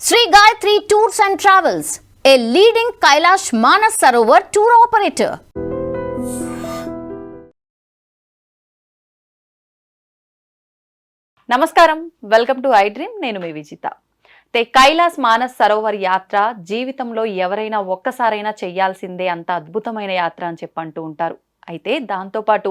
Sri Gayatri Tours and Travels, a leading Kailash Manas Sarovar tour operator. నమస్కారం, welcome to I dream. నేను మీ విజిత. కైలాస్ మానస్ సరోవర్ యాత్ర జీవితంలో ఎవరైనా ఒక్కసారైనా చేయాల్సిందే, అంత అద్భుతమైన యాత్ర అని చెప్పంటూ ఉంటారు. అయితే దాంతోపాటు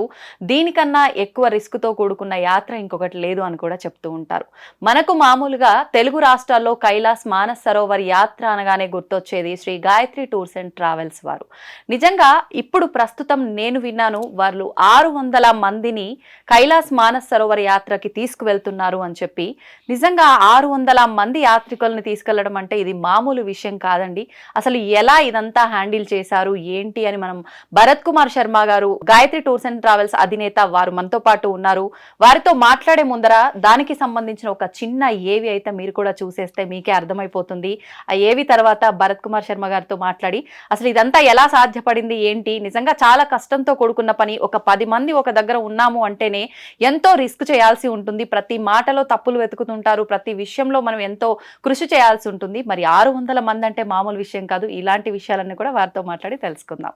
దీనికన్నా ఎక్కువ రిస్క్తో కూడుకున్న యాత్ర ఇంకొకటి లేదు అని కూడా చెప్తూ ఉంటారు. మనకు మామూలుగా తెలుగు రాష్ట్రాల్లో కైలాస్ మానస్ సరోవర్ యాత్ర అనగానే గుర్తొచ్చేది Shri Gayatri tours and travels వారు. నిజంగా ఇప్పుడు ప్రస్తుతం నేను విన్నాను, వాళ్ళు 600 మందిని కైలాస్ మానస్ సరోవర్ యాత్రకి తీసుకువెళ్తున్నారు అని చెప్పి. నిజంగా 600 మంది యాత్రికులను తీసుకెళ్లడం అంటే ఇది మామూలు విషయం కాదండి. అసలు ఎలా ఇదంతా హ్యాండిల్ చేశారు ఏంటి అని మనం భరత్ కుమార్ శర్మ గారు, గాయత్రి టూర్స్ అండ్ ట్రావెల్స్ అధినేత, వారు మనతో పాటు ఉన్నారు. వారితో మాట్లాడే ముందర దానికి సంబంధించిన ఒక చిన్న ఏవి అయితే మీరు కూడా చూసేస్తే మీకే అర్థమైపోతుంది. ఆ ఏవి తర్వాత భరత్ కుమార్ శర్మ గారితో మాట్లాడి అసలు ఇదంతా ఎలా సాధ్యపడింది ఏంటి. నిజంగా చాలా కష్టంతో కూడుకున్న పని. ఒక 10 మంది ఒక దగ్గర ఉన్నాము అంటేనే ఎంతో రిస్క్ చేయాల్సి ఉంటుంది. ప్రతి మాటలో తప్పులు వెతుకుతుంటారు, ప్రతి విషయంలో మనం ఎంతో కృషి చేయాల్సి ఉంటుంది. మరి 600 మంది అంటే మామూలు విషయం కాదు. ఇలాంటి విషయాలన్నీ కూడా వారితో మాట్లాడి తెలుసుకుందాం.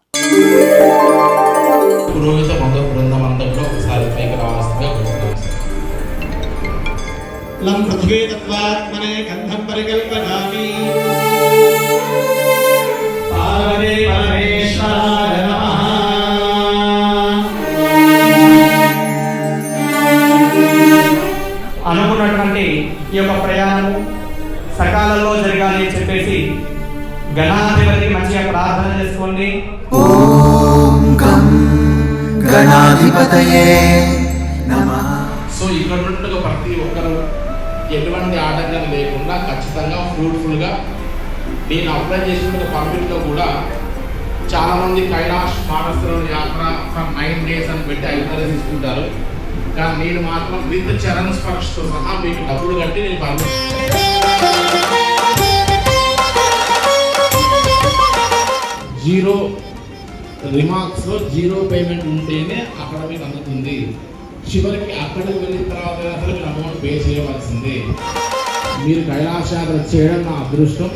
పురోహిత బంధు బృందమందరిలో ఒకసారి పైకి రావాల్సిందిగా కోరుతున్నాను. లం పృథ్వీ తత్వాత్మనే గంధం పరికల్పయామి. పార్వతీ పరమేశ్వరాయ నమః. అనుకున్నటువంటి ఈ యొక్క ప్రయాణము సకాలంలో జరగాలి అని చెప్పేసి గణాధిపతికి మంచిగా ప్రార్థన చేసుకోండి. గణాధిపతయే నమః. సో ఇక్కడ ఉన్నట్టుగా ప్రతి ఒక్కరు ఎటువంటి ఆటంకం లేకుండా ఖచ్చితంగా ఫ్రూట్ఫుల్గా నేను అప్లై చేసిన పర్మిట్లో కూడా చాలామంది కైలాష్ మానస్ సరోవర్ యాత్ర ఫర్ 9 days అని పెట్టి ఐదు తీసుకుంటారు. కానీ నేను మాత్రం విత్ చరణ స్పర్శతో సహా మీకు డబ్బులు కట్టి నేను పర్మిట్ జీరో రిమార్క్స్లో జీరో పేమెంట్ ఉంటేనే అక్కడ మీకు అందుతుంది. చివరికి అక్కడికి వెళ్ళిన తర్వాత అసలు మీరు అమౌంట్ పే చేయవలసిందే. మీరు కైలాస యాత్ర చేయడం నా అదృష్టం.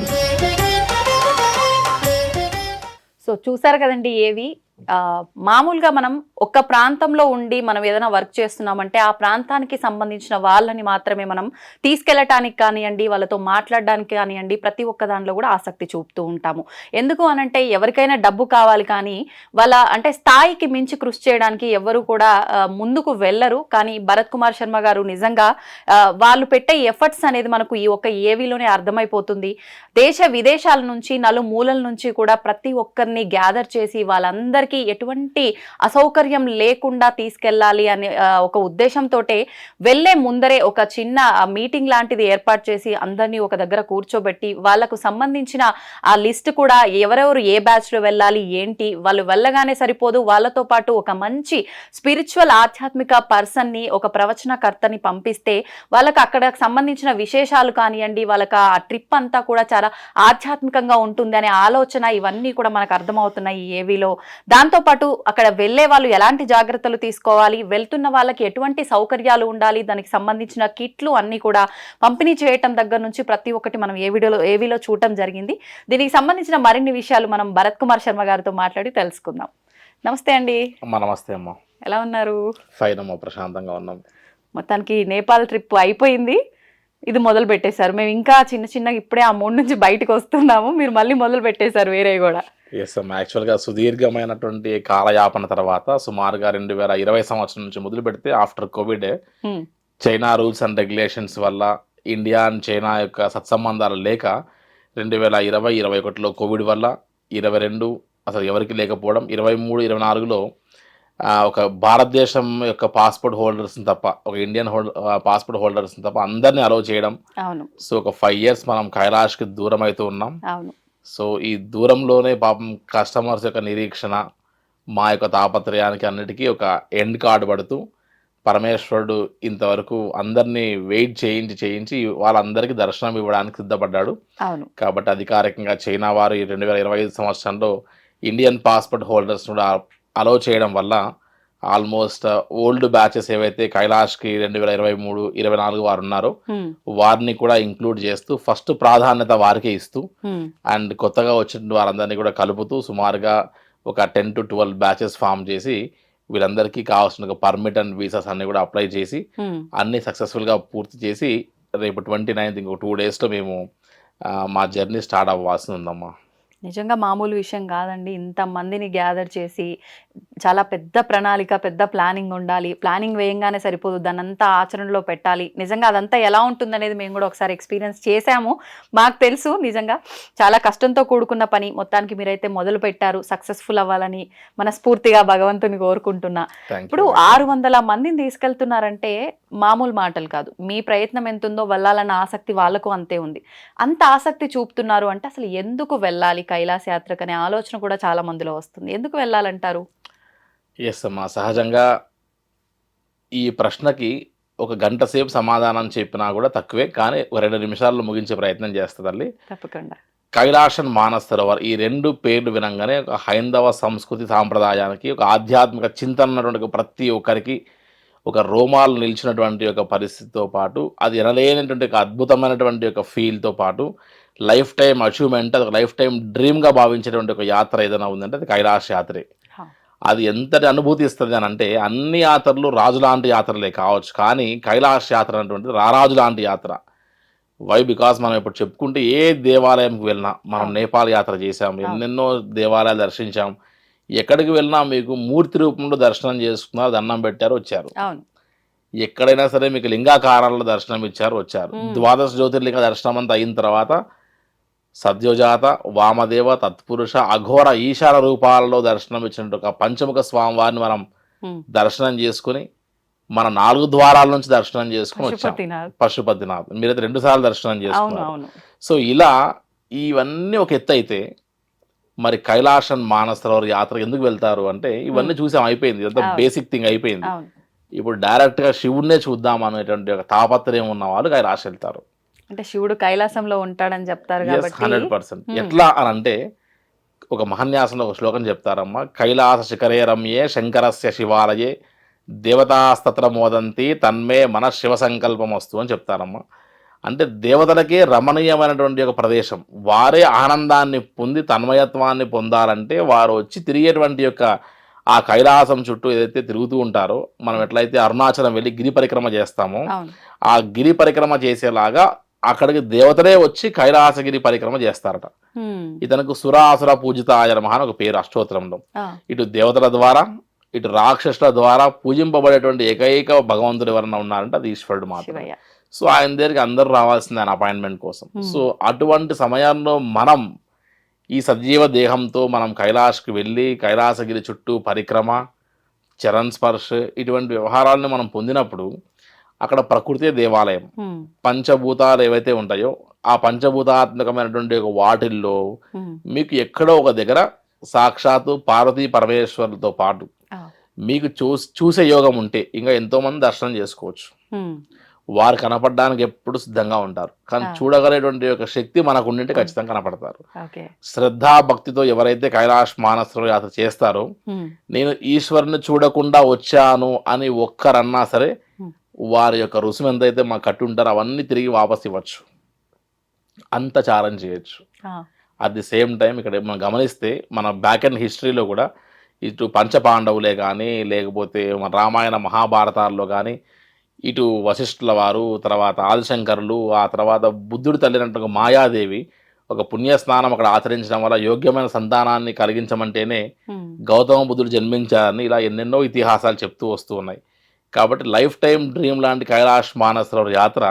సో చూసారు కదండి ఏవి. మామూలుగా మనం ఒక ప్రాంతంలో ఉండి మనం ఏదైనా వర్క్ చేస్తున్నామంటే ఆ ప్రాంతానికి సంబంధించిన వాళ్ళని మాత్రమే మనం తీసుకెళ్ళటానికి కానివ్వండి, వాళ్ళతో మాట్లాడడానికి కానివ్వండి, ప్రతి ఒక్క దానిలో కూడా ఆసక్తి చూపుతూ ఉంటాము. ఎందుకు అనంటే ఎవరికైనా డబ్బు కావాలి, కానీ వాళ్ళ అంటే స్థాయికి మించి కృషి చేయడానికి ఎవరు కూడా ముందుకు వెళ్ళరు. కానీ భరత్ కుమార్ శర్మ గారు నిజంగా వాళ్ళు పెట్టే ఎఫర్ట్స్ అనేది మనకు ఈ ఒక్క ఏవీలోనే అర్థమైపోతుంది. దేశ విదేశాల నుంచి నలుమూలల నుంచి కూడా ప్రతి ఒక్కరిని గ్యాదర్ చేసి వాళ్ళందరికీ ఎటువంటి అసౌకర్యం లేకుండా తీసుకెళ్ళాలి అనే ఒక ఉద్దేశంతో వెళ్లే ముందరే ఒక చిన్న మీటింగ్ లాంటిది ఏర్పాటు చేసి అందరినీ ఒక దగ్గర కూర్చోబెట్టి వాళ్ళకు సంబంధించిన ఆ లిస్ట్ కూడా ఎవరెవరు ఏ బ్యాచ్ లో వెళ్ళాలి ఏంటి, వాళ్ళు వెళ్ళగానే సరిపోదు, వాళ్ళతో పాటు ఒక మంచి స్పిరిచువల్ ఆధ్యాత్మిక పర్సన్ ని, ఒక ప్రవచనకర్తని పంపిస్తే వాళ్ళకి అక్కడ సంబంధించిన విశేషాలు కానివ్వండి, వాళ్ళకి ఆ ట్రిప్ అంతా కూడా చాలా ఆధ్యాత్మికంగా ఉంటుంది అనే ఆలోచన, ఇవన్నీ కూడా మనకు అర్థమవుతున్నాయి ఈ ఏవీలో. దాంతోపాటు అక్కడ వెళ్లే వాళ్ళు ఎలాంటి జాగ్రత్తలు తీసుకోవాలి, వెళ్తున్న వాళ్ళకి ఎటువంటి సౌకర్యాలు ఉండాలి, దానికి సంబంధించిన కిట్లు అన్ని కూడా పంపిణీ చేయటం దగ్గర నుంచి ప్రతి ఒక్కటి మనం ఏవీలో చూడటం జరిగింది. దీనికి సంబంధించిన మరిన్ని విషయాలు మనం భరత్ కుమార్ శర్మ గారితో మాట్లాడి తెలుసుకుందాం. నమస్తే అండి. నమస్తే అమ్మ. ఎలా ఉన్నారు? ఫైన్ అమ్మ, ప్రశాంతంగా ఉన్నాం. మొత్తానికి నేపాల్ ట్రిప్ అయిపోయింది, ఇది మొదలు పెట్టేశారు. మేము ఇంకా చిన్నగా ఇప్పుడే ఆ మూడు నుంచి బయటకు వస్తున్నాము, మీరు మళ్ళీ మొదలు పెట్టేశారు వేరే కూడా. ఎస్ అమ్మ, యాక్చువల్గా సుదీర్ఘమైనటువంటి కాలయాపన తర్వాత సుమారుగా 2020 సంవత్సరం నుంచి మొదలు పెడితే after Covid China rules and regulations వల్ల ఇండియా అండ్ చైనా యొక్క సత్సంబంధాలు లేక 2020-21లో కోవిడ్ వల్ల 22 అసలు ఎవరికి లేకపోవడం, 23-24లో ఒక భారతదేశం యొక్క పాస్పోర్ట్ హోల్డర్స్ని తప్ప, ఒక ఇండియన్ పాస్పోర్ట్ హోల్డర్స్ని తప్ప అందరినీ అలౌ చేయడం. సో ఒక 5 years మనం కైలాష్కి దూరం అవుతూ ఉన్నాం. సో ఈ దూరంలోనే పాపం కస్టమర్స్ యొక్క నిరీక్షణ, మా యొక్క తాపత్రయానికి అన్నిటికీ ఒక ఎండ్ కార్డు పడుతూ పరమేశ్వరుడు ఇంతవరకు అందరినీ వెయిట్ చేయించి వాళ్ళందరికీ దర్శనం ఇవ్వడానికి సిద్ధపడ్డాడు. కాబట్టి అధికారికంగా చైనా వారు 2025 సంవత్సరంలో ఇండియన్ పాస్పోర్ట్ హోల్డర్స్ కూడా అలౌ చేయడం వల్ల ఆల్మోస్ట్ ఓల్డ్ బ్యాచెస్ ఏవైతే కైలాష్కి 2023, 24 వారు ఉన్నారో వారిని కూడా ఇంక్లూడ్ చేస్తూ ఫస్ట్ ప్రాధాన్యత వారికే ఇస్తూ అండ్ కొత్తగా వచ్చిన వారందరినీ కూడా కలుపుతూ సుమారుగా ఒక 10 to 12 బ్యాచెస్ ఫామ్ చేసి వీళ్ళందరికీ కావాల్సిన పర్మిట్ అండ్ వీసాస్ అన్ని కూడా అప్లై చేసి అన్ని సక్సెస్ఫుల్గా పూర్తి చేసి రేపు 29th ఇంకో 2 daysలో మేము మా జర్నీ స్టార్ట్ అవ్వాల్సి ఉందమ్మా. నిజంగా మామూలు విషయం కాదండి. ఇంతమందిని గ్యాదర్ చేసి చాలా పెద్ద ప్రణాళిక, పెద్ద ప్లానింగ్ ఉండాలి. ప్లానింగ్ వేయంగానే సరిపోదు, దాన్ని అంతా ఆచరణలో పెట్టాలి. నిజంగా అదంతా ఎలా ఉంటుందనేది మేము కూడా ఒకసారి ఎక్స్పీరియన్స్ చేశాము, మాకు తెలుసు. నిజంగా చాలా కష్టంతో కూడుకున్న పని. మొత్తానికి మీరైతే మొదలు పెట్టారు, సక్సెస్ఫుల్ అవ్వాలని మనస్ఫూర్తిగా భగవంతుని కోరుకుంటున్నా. ఇప్పుడు 600 మందిని తీసుకెళ్తున్నారంటే మామూలు మాటలు కాదు. మీ ప్రయత్నం ఎంత ఉందో వెళ్ళాలన్న ఆసక్తి వాళ్ళకు అంతే ఉంది. అంత ఆసక్తి చూపుతున్నారు అంటే అసలు ఎందుకు వెళ్ళాలి కైలాస యాత్రకు అనే ఆలోచన కూడా చాలా మందిలో వస్తుంది. ఎందుకు వెళ్ళాలంటారు? ఎస్ అమ్మా, సహజంగా ఈ ప్రశ్నకి ఒక గంట సేపు సమాధానం చెప్పినా కూడా తక్కువే, కానీ 2 నిమిషాల్లో ముగించే ప్రయత్నం చేస్తుందండి. తప్పకుండా. కైలాసన్ మానస్ సరోవర్ ఈ 2 పేర్లు వినంగానే ఒక హైందవ సంస్కృతి సాంప్రదాయానికి, ఒక ఆధ్యాత్మిక చింతన ఉన్నటువంటి ప్రతి ఒక్కరికి ఒక రోమాలు నిలిచినటువంటి ఒక పరిస్థితితో పాటు అది ఎనలేనటువంటి ఒక అద్భుతమైనటువంటి ఒక ఫీల్తో పాటు లైఫ్ టైం అచీవ్మెంట్, అది ఒక లైఫ్ టైం డ్రీమ్గా భావించేటువంటి ఒక యాత్ర ఏదైనా ఉందంటే అది కైలాస యాత్రే. అది ఎంతటి అనుభూతి ఇస్తుంది అని అంటే అన్ని యాత్రలు రాజు లాంటి యాత్రలే కావచ్చు, కానీ కైలాస యాత్ర అనేటువంటిది రారాజు లాంటి యాత్ర. వై? బికాస్ మనం ఇప్పుడు చెప్పుకుంటే ఏ దేవాలయంకి వెళ్ళినా, మనం నేపాల్ యాత్ర చేసాం, ఎన్నెన్నో దేవాలయాలు దర్శించాం, ఎక్కడికి వెళ్ళినా మీకు మూర్తి రూపంలో దర్శనం చేసుకున్నారు, దండం పెట్టారు, వచ్చారు. ఎక్కడైనా సరే మీకు లింగాకారాల్లో దర్శనం ఇచ్చారు, వచ్చారు. ద్వాదశ జ్యోతిర్లింగ దర్శనం అంతా అయిన తర్వాత సద్యోజాత, వామదేవ, తత్పురుష, అఘోర, ఈశాన రూపాలలో దర్శనం ఇచ్చినట్టు ఒక పంచముఖ స్వామి వారిని మనం దర్శనం చేసుకుని మన 4 ద్వారాల నుంచి దర్శనం చేసుకుని వచ్చాం. పశుపతినాథ్ మీరైతే 2 సార్లు దర్శనం చేసుకున్నారు. సో ఇలా ఇవన్నీ ఒక ఎత్తు అయితే మరి కైలాసన్ మానస్ సరోవర్ యాత్ర ఎందుకు వెళ్తారు అంటే ఇవన్నీ చూసాం, అయిపోయింది, ఇదంతా బేసిక్ థింగ్ అయిపోయింది. ఇప్పుడు డైరెక్ట్గా శివుడినే చూద్దాం అనేటువంటి ఒక తాపత్రయం ఉన్న వాళ్ళు కైలాస వెళ్తారు. అంటే శివుడు కైలాసంలో ఉంటాడని చెప్తారు కాబట్టి 100%. ఎట్లా అని అంటే ఒక మహన్యాసంలో ఒక శ్లోకం చెప్తారమ్మా, కైలాస శిఖరే రమ్యే శంకరస్య శివాలయే దేవతాస్తత్ర మోదంతి తన్మే మన శివ సంకల్పం వస్తు అని చెప్తారమ్మా. అంటే దేవతలకే రమణీయమైనటువంటి ఒక ప్రదేశం, వారే ఆనందాన్ని పొంది తన్మయత్వాన్ని పొందాలంటే వారు వచ్చి తిరిగేటువంటి యొక్క ఆ కైలాసం చుట్టూ ఏదైతే తిరుగుతూ ఉంటారో, మనం ఎట్లయితే అరుణాచలం వెళ్ళి గిరి పరిక్రమ చేస్తామో ఆ గిరి పరిక్రమ చేసేలాగా అక్కడికి దేవతలే వచ్చి కైలాసగిరి పరిక్రమ చేస్తారట. ఇతనికి సురాసుర పూజితాయ నమః అని ఒక పేరు అష్టోత్తరంలో. ఇటు దేవతల ద్వారా ఇటు రాక్షసుల ద్వారా పూజింపబడేటువంటి ఏకైక భగవంతుడు ఎవరన్నా ఉన్నారంటే అది ఈశ్వరుడు మాత్రమే. సో ఆయన దగ్గరికి అందరూ రావాల్సింది ఆయన అపాయింట్మెంట్ కోసం. సో అటువంటి సమయంలో మనం ఈ సజీవ దేహంతో మనం కైలాష్కి వెళ్ళి కైలాసగిరి చుట్టూ పరిక్రమ, చరణ్ స్పర్శ ఇటువంటి వ్యవహారాలను మనం పొందినప్పుడు అక్కడ ప్రకృతి దేవాలయం, పంచభూతాలు ఏవైతే ఉంటాయో ఆ పంచభూతాత్మకమైనటువంటి ఒక వాటిల్లో మీకు ఎక్కడో ఒక దగ్గర సాక్షాత్తు పార్వతీ పరమేశ్వరులతో పాటు మీకు చూసే యోగం ఉంటే ఇంకా ఎంతో మంది దర్శనం చేసుకోవచ్చు. వారు కనపడడానికి ఎప్పుడు సిద్ధంగా ఉంటారు, కానీ చూడగలేటువంటి ఒక శక్తి మనకు ఉండింటే ఖచ్చితంగా కనపడతారు. శ్రద్ధా భక్తితో ఎవరైతే కైలాస మానస్ సరోవర్ యాత్ర చేస్తారో, నేను ఈశ్వరుని చూడకుండా వచ్చాను అని ఒక్కరన్నా సరే వారి యొక్క రుసుము ఎంతైతే మాకు కట్టి ఉంటారో అవన్నీ తిరిగి వాపస్ ఇవ్వచ్చు, అంత ఛాలెంజ్ చేయొచ్చు. అట్ ది సేమ్ టైం ఇక్కడ మనం గమనిస్తే మన బ్యాక్ అండ్ హిస్టరీలో కూడా ఇటు పంచపాండవులే కానీ లేకపోతే మన రామాయణ మహాభారతాల్లో కానీ ఇటు వశిష్ఠుల వారు, తర్వాత ఆదిశంకరులు, ఆ తర్వాత బుద్ధుడి తల్లినట్టు మాయాదేవి ఒక పుణ్యస్నానం అక్కడ ఆచరించడం వల్ల యోగ్యమైన సంతానాన్ని కలిగించమంటేనే గౌతమ బుద్ధుడు జన్మించారని ఇలా ఎన్నెన్నో ఇతిహాసాలు చెప్తూ వస్తూ ఉన్నాయి. కాబట్టి లైఫ్ టైం డ్రీమ్ లాంటి కైలాస మానస్ సరోవర్ యాత్ర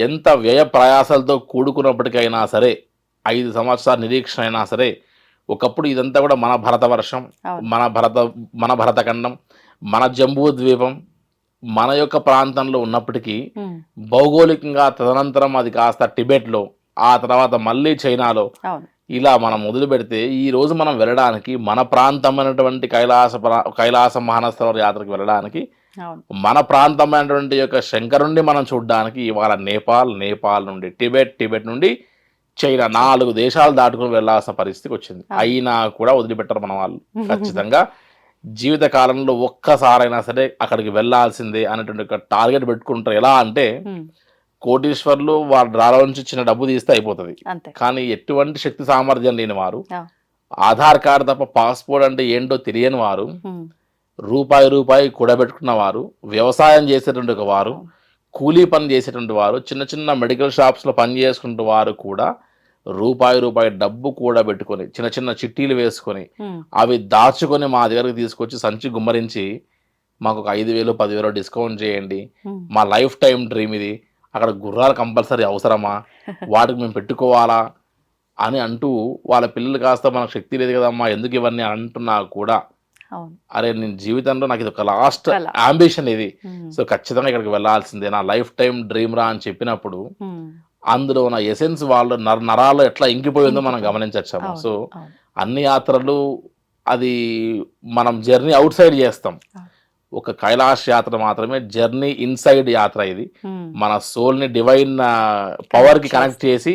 ఎంత వ్యయ ప్రయాసాలతో కూడుకున్నప్పటికైనా సరే, 5 సంవత్సరాల నిరీక్షణ అయినా సరే, ఒకప్పుడు ఇదంతా కూడా మన భరతవర్షం, మన భరతఖండం, మన జంబూ ద్వీపం, మన యొక్క ప్రాంతంలో ఉన్నప్పటికీ భౌగోళికంగా తదనంతరం అది కాస్త టిబెట్లో, ఆ తర్వాత మళ్ళీ చైనాలో, ఇలా మనం మొదలు పెడితే ఈ రోజు మనం వెళ్ళడానికి మన ప్రాంతమైనటువంటి కైలాస మానస్ సరోవర్ యాత్రకు వెళ్ళడానికి, మన ప్రాంతమైనటువంటి యొక్క శంకరుణ్ణి మనం చూడడానికి ఇవాళ నేపాల్ నుండి టిబెట్ నుండి చైనా 4 దేశాలు దాటుకుని వెళ్లాల్సిన పరిస్థితికి వచ్చింది. అయినా కూడా వదిలిపెట్టరు మన వాళ్ళు. ఖచ్చితంగా జీవిత కాలంలో ఒక్కసారైనా సరే అక్కడికి వెళ్ళాల్సిందే అనేటువంటి ఒక టార్గెట్ పెట్టుకుంటారు. ఎలా అంటే కోటీశ్వర్లు వాళ్ళ డ్రాలో నుంచి చిన్న డబ్బు తీస్తే అయిపోతుంది, అంతే. కానీ ఎటువంటి శక్తి సామర్థ్యం లేని వారు, ఆ. ఆధార్ కార్డు తప్ప పాస్పోర్ట్ అంటే ఏంటో తెలియని వారు, రూపాయి కూడబెట్టుకున్న వారు, వ్యవసాయం చేసేటువంటి ఒక వారు, కూలీ పని చేసేటువంటి వారు, చిన్న చిన్న మెడికల్ షాప్స్లో పని చేసుకుంటే వారు కూడా రూపాయి డబ్బు కూడబెట్టుకొని చిన్న చిన్న చిట్టీలు వేసుకొని అవి దాచుకొని మా దగ్గరకు తీసుకొచ్చి సంచి గుమ్మరించి మాకు ఒక 5,000 10,000 డిస్కౌంట్ చేయండి, మా లైఫ్ టైం డ్రీమ్ ఇది, అక్కడ గుర్రాలు కంపల్సరీ అవసరమా, వాటికి మేము పెట్టుకోవాలా అని అంటూ వాళ్ళ పిల్లలు కాస్త మనకు శక్తి లేదు కదమ్మా ఎందుకు ఇవన్నీ అంటున్నా కూడా అరే నేను జీవితంలో నాకు ఇది ఒక లాస్ట్ అంబిషన్ ఇది, సో ఖచ్చితంగా ఇక్కడికి వెళ్ళాల్సిందే, నా లైఫ్ టైం డ్రీమ్ రా అని చెప్పినప్పుడు అందులో నా ఎసెన్స్ వాళ్ళు నరాల్లో ఎట్లా ఇంకిపోయిందో మనం గమనించచ్చాము. సో అన్ని యాత్రలు అది మనం జర్నీ అవుట్ సైడ్ చేస్తాం, ఒక కైలాష్ యాత్ర మాత్రమే జర్నీ ఇన్సైడ్ యాత్ర. ఇది మన సోల్ ని డివైన్ పవర్ కి కనెక్ట్ చేసి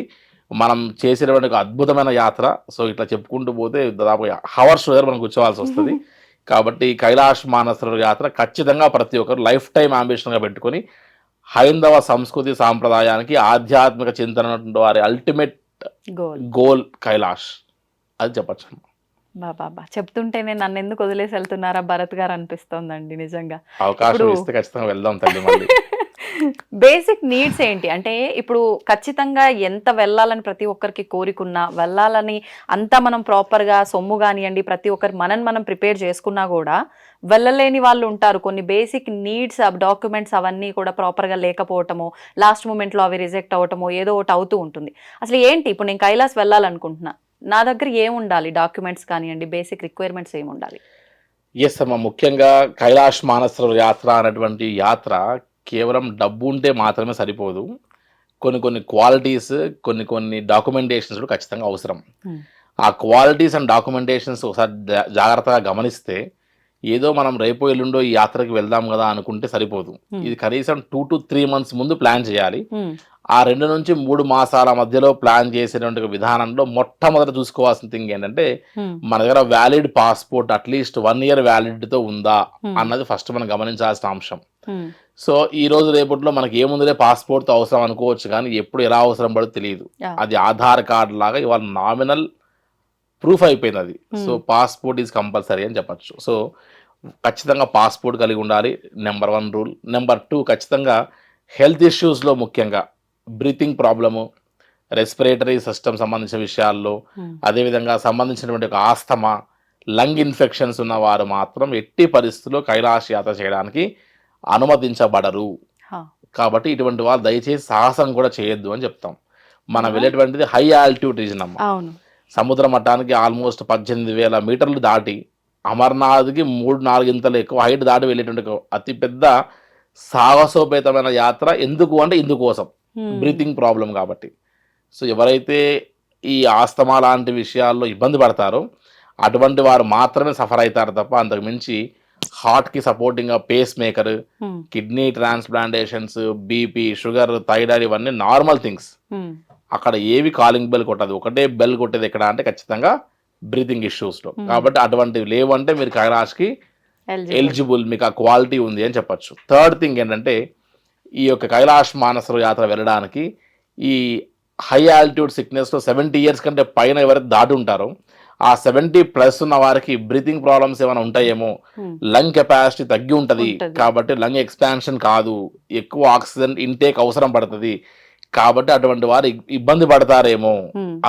మనం చేసేటువంటి ఒక అద్భుతమైన యాత్ర. సో ఇట్లా చెప్పుకుంటూ పోతే దాదాపు హవర్స్ దగ్గర మనం కూర్చోవాల్సి వస్తుంది. కాబట్టి కైలాష్ మానసరోవర్ యాత్ర ఖచ్చితంగా ప్రతి ఒక్కరు లైఫ్ టైం అంబిషన్ గా పెట్టుకొని హైందవ సంస్కృతి సాంప్రదాయానికి ఆధ్యాత్మిక చింతన వారి అల్టిమేట్ గోల్ కైలాష్ అది చెప్పచ్చు. బాబా చెప్తుంటేనే నన్ను ఎందుకు వదిలేసి వెళ్తున్నారా భరత్ గారు అనిపిస్తోందండి నిజంగా. అవకాశం ఇస్తే ఖచ్చితంగా వెళ్దాం తల్లి. మళ్ళీ బేసిక్ నీడ్స్ ఏంటి అంటే ఇప్పుడు ఖచ్చితంగా ఎంత వెళ్ళాలని ప్రతి ఒక్కరికి కోరికున్నా వెళ్ళాలని అంతా మనం ప్రాపర్గా సొమ్ము కానివ్వండి ప్రతి ఒక్కరు మనం ప్రిపేర్ చేసుకున్నా కూడా వెళ్ళలేని వాళ్ళు ఉంటారు. కొన్ని బేసిక్ నీడ్స్ డాక్యుమెంట్స్ అవన్నీ కూడా ప్రాపర్గా లేకపోవటము, లాస్ట్ మూమెంట్లో అవి రిజెక్ట్ అవ్వటము, ఏదో ఒకటి అవుతూ ఉంటుంది. అసలు ఏంటి ఇప్పుడు నేను కైలాస్ వెళ్ళాలనుకుంటున్నా, నా దగ్గర ఏముండాలి, డాక్యుమెంట్స్ కానివ్వండి బేసిక్ రిక్వైర్మెంట్స్ ఏముండాలి? ఎస్ అమ్మా, ముఖ్యంగా కైలాష్ మానసరోవర్ యాత్ర అనేటువంటి యాత్ర కేవలం డబ్బు ఉంటే మాత్రమే సరిపోదు, కొన్ని క్వాలిటీస్ కొన్ని డాక్యుమెంటేషన్స్ కూడా ఖచ్చితంగా అవసరం. ఆ క్వాలిటీస్ అండ్ డాక్యుమెంటేషన్స్ ఒకసారి జాగ్రత్తగా గమనిస్తే ఏదో మనం రేపు ఎల్లుండో ఈ యాత్రకి వెళ్దాం కదా అనుకుంటే సరిపోదు. ఇది కనీసం 2 to 3 months ముందు ప్లాన్ చేయాలి. ఆ 2 నుంచి 3 మాసాల మధ్యలో ప్లాన్ చేసేటువంటి విధానంలో మొట్టమొదట చూసుకోవాల్సిన థింగ్ ఏంటంటే మన దగ్గర వ్యాలిడ్ పాస్పోర్ట్ అట్లీస్ట్ 1 year వ్యాలిడిటీతో ఉందా అన్నది ఫస్ట్ మనం గమనించాల్సిన అంశం. సో ఈ రోజు రేపట్లో మనకి ఏముందిలే పాస్పోర్ట్ అవసరం అనుకోవచ్చు, కానీ ఎప్పుడు ఎలా అవసరం పడో తెలియదు. అది ఆధార్ కార్డు లాగా ఇవాళ నామినల్ ప్రూఫ్ అయిపోయింది అది. సో పాస్పోర్ట్ ఈజ్ కంపల్సరీ అని చెప్పచ్చు. సో ఖచ్చితంగా పాస్పోర్ట్ కలిగి ఉండాలి, నెంబర్ 1 రూల్. నెంబర్ 2 ఖచ్చితంగా హెల్త్ ఇష్యూస్లో ముఖ్యంగా బ్రీతింగ్ ప్రాబ్లము, రెస్పిరేటరీ సిస్టమ్ సంబంధించిన విషయాల్లో, అదేవిధంగా సంబంధించినటువంటి ఒక ఆస్తమా, లంగ్ ఇన్ఫెక్షన్స్ ఉన్న వారు మాత్రం ఎట్టి పరిస్థితుల్లో కైలాష్ యాత్ర చేయడానికి అనుమతించబడరు. కాబట్టి ఇటువంటి వాళ్ళు దయచేసి సాహసం కూడా చేయొద్దు అని చెప్తాం. మనం వెళ్ళేటువంటిది హై ఆల్టిట్యూడ్ రీజన్ అమ్మ. సముద్ర మట్టానికి ఆల్మోస్ట్ 18,000 మీటర్లు దాటి అమర్నాథ్కి 3-4 ఇంతలు ఎక్కువ హైట్ దాటి వెళ్ళేటువంటి అతిపెద్ద సాహసోపేతమైన యాత్ర. ఎందుకు అంటే ఇందుకోసం బ్రీతింగ్ ప్రాబ్లం కాబట్టి. సో ఎవరైతే ఈ ఆస్తమా లాంటి విషయాల్లో ఇబ్బంది పడతారో అటువంటి వారు మాత్రమే సఫర్ అవుతారు తప్ప అంతకు మించి హార్ట్కి supporting pacemaker, kidney transplantations, BP, sugar, thyroid ఇవన్నీ నార్మల్ థింగ్స్. అక్కడ ఏవి కాలింగ్ బెల్ కొట్టదు, ఒకటే బెల్ కొట్టేది ఎక్కడ అంటే ఖచ్చితంగా బ్రీతింగ్ ఇష్యూస్లో. కాబట్టి అటువంటివి లేవు అంటే మీరు కైలాష్కి ఎలిజిబుల్, మీకు ఆ క్వాలిటీ ఉంది అని చెప్పచ్చు. థర్డ్ థింగ్ ఏంటంటే ఈ యొక్క కైలాష్ మానసరోవర్ యాత్ర వెళ్ళడానికి ఈ హై ఆల్టిట్యూడ్ సిక్నెస్లో 70 years కంటే పైన ఎవరైతే దాటి ఉంటారో ఆ 70+ ఉన్న వారికి బ్రీతింగ్ ప్రాబ్లమ్స్ ఏమైనా ఉంటాయేమో, లంగ్ కెపాసిటీ తగ్గి ఉంటుంది కాబట్టి లంగ్ ఎక్స్పాన్షన్ కాదు, ఎక్కువ ఆక్సిజన్ ఇంటేక్ అవసరం పడుతుంది కాబట్టి అటువంటి వారు ఇబ్బంది పడతారేమో.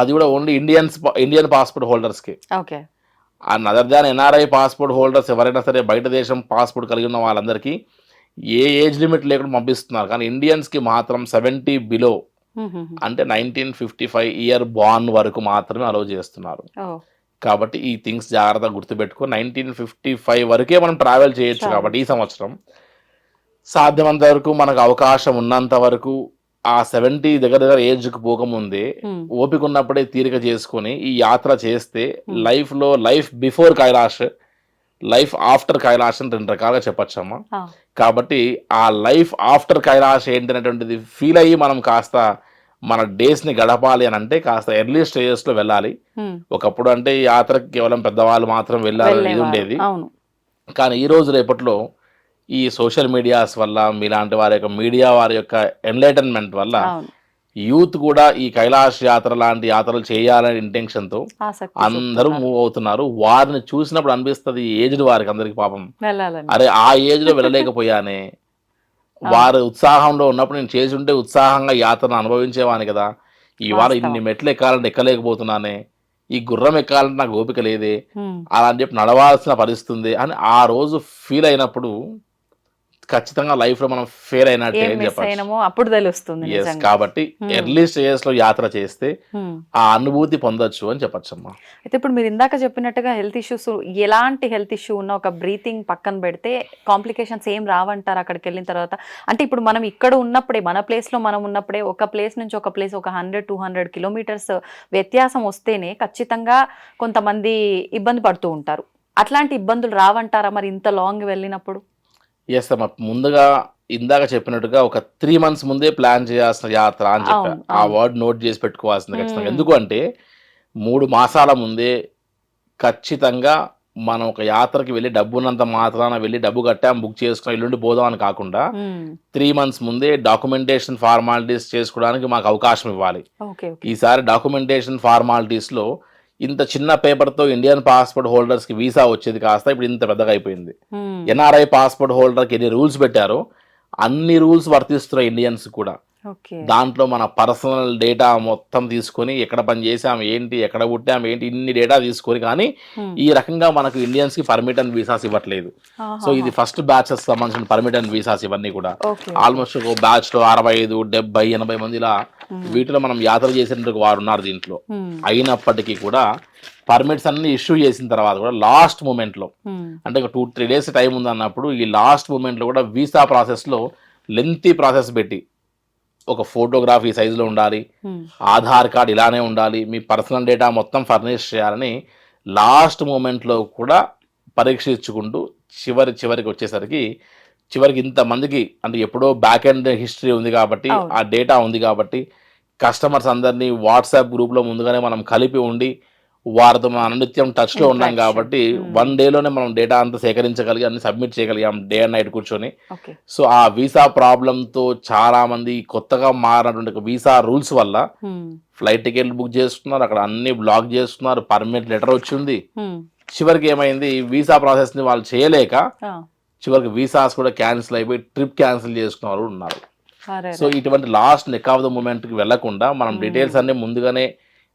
అది కూడా ఓన్లీ ఇండియన్ పాస్పోర్ట్ హోల్డర్స్ కి. And other than NRI passport holders ఎవరైనా సరే బయట దేశం పాస్పోర్ట్ కలిగి ఉన్న వాళ్ళందరికీ ఏ ఏజ్ లిమిట్ లేకుండా పంపిస్తున్నారు. కానీ ఇండియన్స్ కి మాత్రం 70 బిలో అంటే 1955 year బార్న్ వరకు మాత్రమే అలౌ చేస్తున్నారు. కాబట్టి ఈ థింగ్స్ జాగ్రత్తగా గుర్తుపెట్టుకో. 1955 వరకే మనం ట్రావెల్ చేయొచ్చు. కాబట్టి ఈ సంవత్సరం సాధ్యమంత వరకు మనకు అవకాశం ఉన్నంత వరకు ఆ 70 దగ్గర ఏజ్కి పోకముందే ఓపిక ఉన్నప్పుడే తీరిక చేసుకొని ఈ యాత్ర చేస్తే life before Kailash, life after Kailash అని 2 రకాలుగా చెప్పచ్చమ్మా. కాబట్టి ఆ లైఫ్ ఆఫ్టర్ కైలాష్ ఏంటనేటువంటిది ఫీల్ అయ్యి మనం కాస్త మన డేస్ ని గడపాలి అని అంటే కాస్త ఎర్లీ స్టేజెస్ లో వెళ్ళాలి. ఒకప్పుడు అంటే యాత్రకి కేవలం పెద్దవాళ్ళు మాత్రం వెళ్ళాలి ఇది ఉండేది. కానీ ఈ రోజు రేపట్లో ఈ సోషల్ మీడియాస్ వల్ల మీలాంటి వారి యొక్క ఎన్లైటన్మెంట్ వల్ల అవును. యూత్ కూడా ఈ కైలాష్ యాత్ర లాంటి యాత్రలు చేయాలనే ఇంటెన్షన్తో ఆసక్తి అందరూ మూవ్ అవుతున్నారు. వారిని చూసినప్పుడు అనిపిస్తుంది ఏజ్డ్ వారికి అందరికి పాపం, వెళ్ళాలని. అరే ఆ ఏజ్ లో వెళ్ళలేకపోయానే, వారు ఉత్సాహంలో ఉన్నప్పుడు నేను చేసి ఉంటే ఉత్సాహంగా యాత్రను అనుభవించేవాని కదా, ఇవాళ ఇన్ని మెట్లు ఎక్కాలంటే ఎక్కలేకపోతున్నానే, ఈ గుర్రం ఎక్కాలంటే నాకు ఓపిక లేదే, అలా అని చెప్పి నడవాల్సిన పరిస్థితుంది అని ఆ రోజు ఫీల్ అయినప్పుడు ఖచ్చితంగా లైఫ్ లో మనం ఫెయిల్ అయినట్టే ఏం అని మిస్ చెప్పచ్చు. అయినామో అప్పుడు తెలుస్తుంది Yes, నిజంగా. కాబట్టి ఎర్లీ స్టేజెస్ లో యాత్ర చేస్తే Hmm. ఆ అనుభూతి పొందొచ్చు అని చెప్పచ్చమ్మా. అయితే ఇప్పుడు మీరు ఇందాక చెప్పినట్టుగా హెల్త్ ఇష్యూస్, ఎలాంటి హెల్త్ ఇష్యూ ఉన్న ఒక బ్రీతింగ్ పక్కన పెడితే కాంప్లికేషన్స్ ఏం రావంటారు అక్కడికి వెళ్ళిన తర్వాత? అంటే ఇప్పుడు మనం ఇక్కడ ఉన్నప్పుడే, మన ప్లేస్లో మనం ఉన్నప్పుడే, ఒక ప్లేస్ నుంచి ఒక ప్లేస్ ఒక 100-200 కిలోమీటర్స్ వ్యత్యాసం వస్తేనే ఖచ్చితంగా కొంతమంది ఇబ్బంది పడుతూ ఉంటారు. అట్లాంటి ఇబ్బందులు రావంటారా మరి ఇంత లాంగ్ వెళ్ళినప్పుడు? ఎస్ అమ్మా, ముందుగా ఇందాక చెప్పినట్టుగా ఒక 3 months ముందే ప్లాన్ చేయాల్సిన యాత్ర అని చెప్పా. అవును, ఆ అవును. వర్డ్ నోట్ చేసి పెట్టుకోవాల్సింది ఖచ్చితంగా. Hmm. ఎందుకు అంటే 3 మాసాల ముందే ఖచ్చితంగా మనం ఒక యాత్రకి వెళ్ళి డబ్బున్నంత మాత్రాన వెళ్ళి డబ్బు కట్టాం, బుక్ చేసుకుని ఎల్లుండి పోదాం అని కాకుండా 3 months ముందే డాక్యుమెంటేషన్ ఫార్మాలిటీస్ చేసుకోవడానికి మాకు అవకాశం ఇవ్వాలి. Okay okay. ఈసారి డాక్యుమెంటేషన్ ఫార్మాలిటీస్లో ఇంత చిన్న పేపర్తో ఇండియన్ పాస్పోర్ట్ హోల్డర్స్కి వీసా వచ్చేది కాస్త ఇప్పుడు ఇంత పెద్దగా అయిపోయింది. ఎన్ఆర్ఐ పాస్పోర్ట్ హోల్డర్కి ఎన్ని రూల్స్ పెట్టారో అన్ని రూల్స్ వర్తిస్తున్నాయి ఇండియన్స్ కూడా. ఓకే. దాంట్లో మన పర్సనల్ డేటా మొత్తం తీసుకొని ఎక్కడ పని చేసాం ఏంటి, ఎక్కడ పుట్టాం ఏంటి, ఇన్ని డేటా తీసుకొని కానీ ఈ రకంగా మనకు ఇండియన్స్కి పర్మిట్ అండ్ వీసాస్ ఇవ్వట్లేదు. సో ఇది ఫస్ట్ బ్యాచెస్ సంబంధించిన పర్మిట్ అండ్ వీసాస్ ఇవన్నీ కూడా ఓకే. ఆల్మోస్ట్ ఒక బ్యాచ్లో 65, 70, 80 మంది ఇలా వీటిలో మనం యాత్ర చేసినట్టు వారు ఉన్నారు దీంట్లో. అయినప్పటికీ కూడా పర్మిట్స్ అన్ని ఇష్యూ చేసిన తర్వాత కూడా లాస్ట్ మూమెంట్లో, అంటే ఒక 2-3 days టైం ఉంది అన్నప్పుడు ఈ లాస్ట్ మూమెంట్లో కూడా వీసా ప్రాసెస్లో లెంతీ ప్రాసెస్ పెట్టి ఒక ఫోటోగ్రఫీ సైజులో ఉండాలి, ఆధార్ కార్డ్ ఇలానే ఉండాలి, మీ పర్సనల్ డేటా మొత్తం ఫర్నిష్ చేయాలని లాస్ట్ మూమెంట్లో కూడా పరీక్షించుకుంటూ చివరికి వచ్చేసరికి ఇంతమందికి, అంటే ఎప్పుడో బ్యాక్ ఎండ్ హిస్టరీ ఉంది కాబట్టి, ఆ డేటా ఉంది కాబట్టి కస్టమర్స్ అందరినీ వాట్సాప్ గ్రూప్లో ముందుగానే మనం కలిపి ఉండి వారితో మనం అనునిత్యం టచ్లో ఉన్నాం కాబట్టి 1 dayలోనే మనం డేటా అంతా సేకరించగలిగి అన్ని సబ్మిట్ చేయగలిగాం డే అండ్ నైట్ కూర్చొని. ఓకే. సో ఆ వీసా ప్రాబ్లంతో చాలా మంది కొత్తగా మారినటువంటి వీసా రూల్స్ వల్ల ఫ్లైట్ టికెట్లు బుక్ చేస్తున్నారు, అక్కడ అన్ని బ్లాక్ చేస్తున్నారు, పర్మిట్ లెటర్ వచ్చింది. చివరికి ఏమైంది, వీసా ప్రాసెస్ని వాళ్ళు చేయలేక చివరికి వీసాస్ కూడా క్యాన్సిల్ అయిపోయి ట్రిప్ క్యాన్సిల్ చేసుకున్న వాళ్ళు ఉన్నారు. సో ఇటువంటి లాస్ట్ నెక్ ఆఫ్ ద మూమెంట్కి వెళ్లకుండా మనం డీటెయిల్స్ అన్ని ముందుగానే,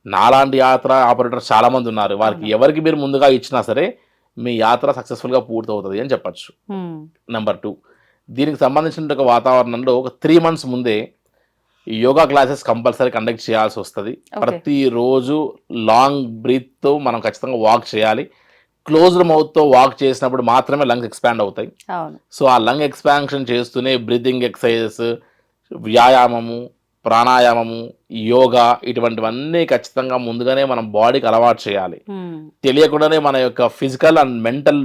నాలాంటి యాత్ర ఆపరేటర్స్ చాలా మంది ఉన్నారు, వారికి ఎవరికి మీరు ముందుగా ఇచ్చినా సరే మీ యాత్ర సక్సెస్ఫుల్గా పూర్తవుతుంది అని చెప్పచ్చు. నెంబర్ 2, దీనికి సంబంధించిన ఒక వాతావరణంలో ఒక 3 months ముందే యోగా క్లాసెస్ కంపల్సరీ కండక్ట్ చేయాల్సి వస్తుంది. ప్రతిరోజు లాంగ్ బ్రీత్తో మనం ఖచ్చితంగా వాక్ చేయాలి. క్లోజ్డ్ మౌత్తో వాక్ చేసినప్పుడు మాత్రమే లంగ్స్ ఎక్స్పాండ్ అవుతాయి. సో ఆ లంగ్ ఎక్స్పాన్షన్ చేస్తూనే బ్రీతింగ్ ఎక్సర్సైజెస్, వ్యాయామము, ప్రాణాయామము, యోగా ఇటువంటివన్నీ ఖచ్చితంగా ముందుగానే మనం బాడీకి అలవాటు చేయాలి. తెలియకుండానే మన యొక్క ఫిజికల్ అండ్ మెంటల్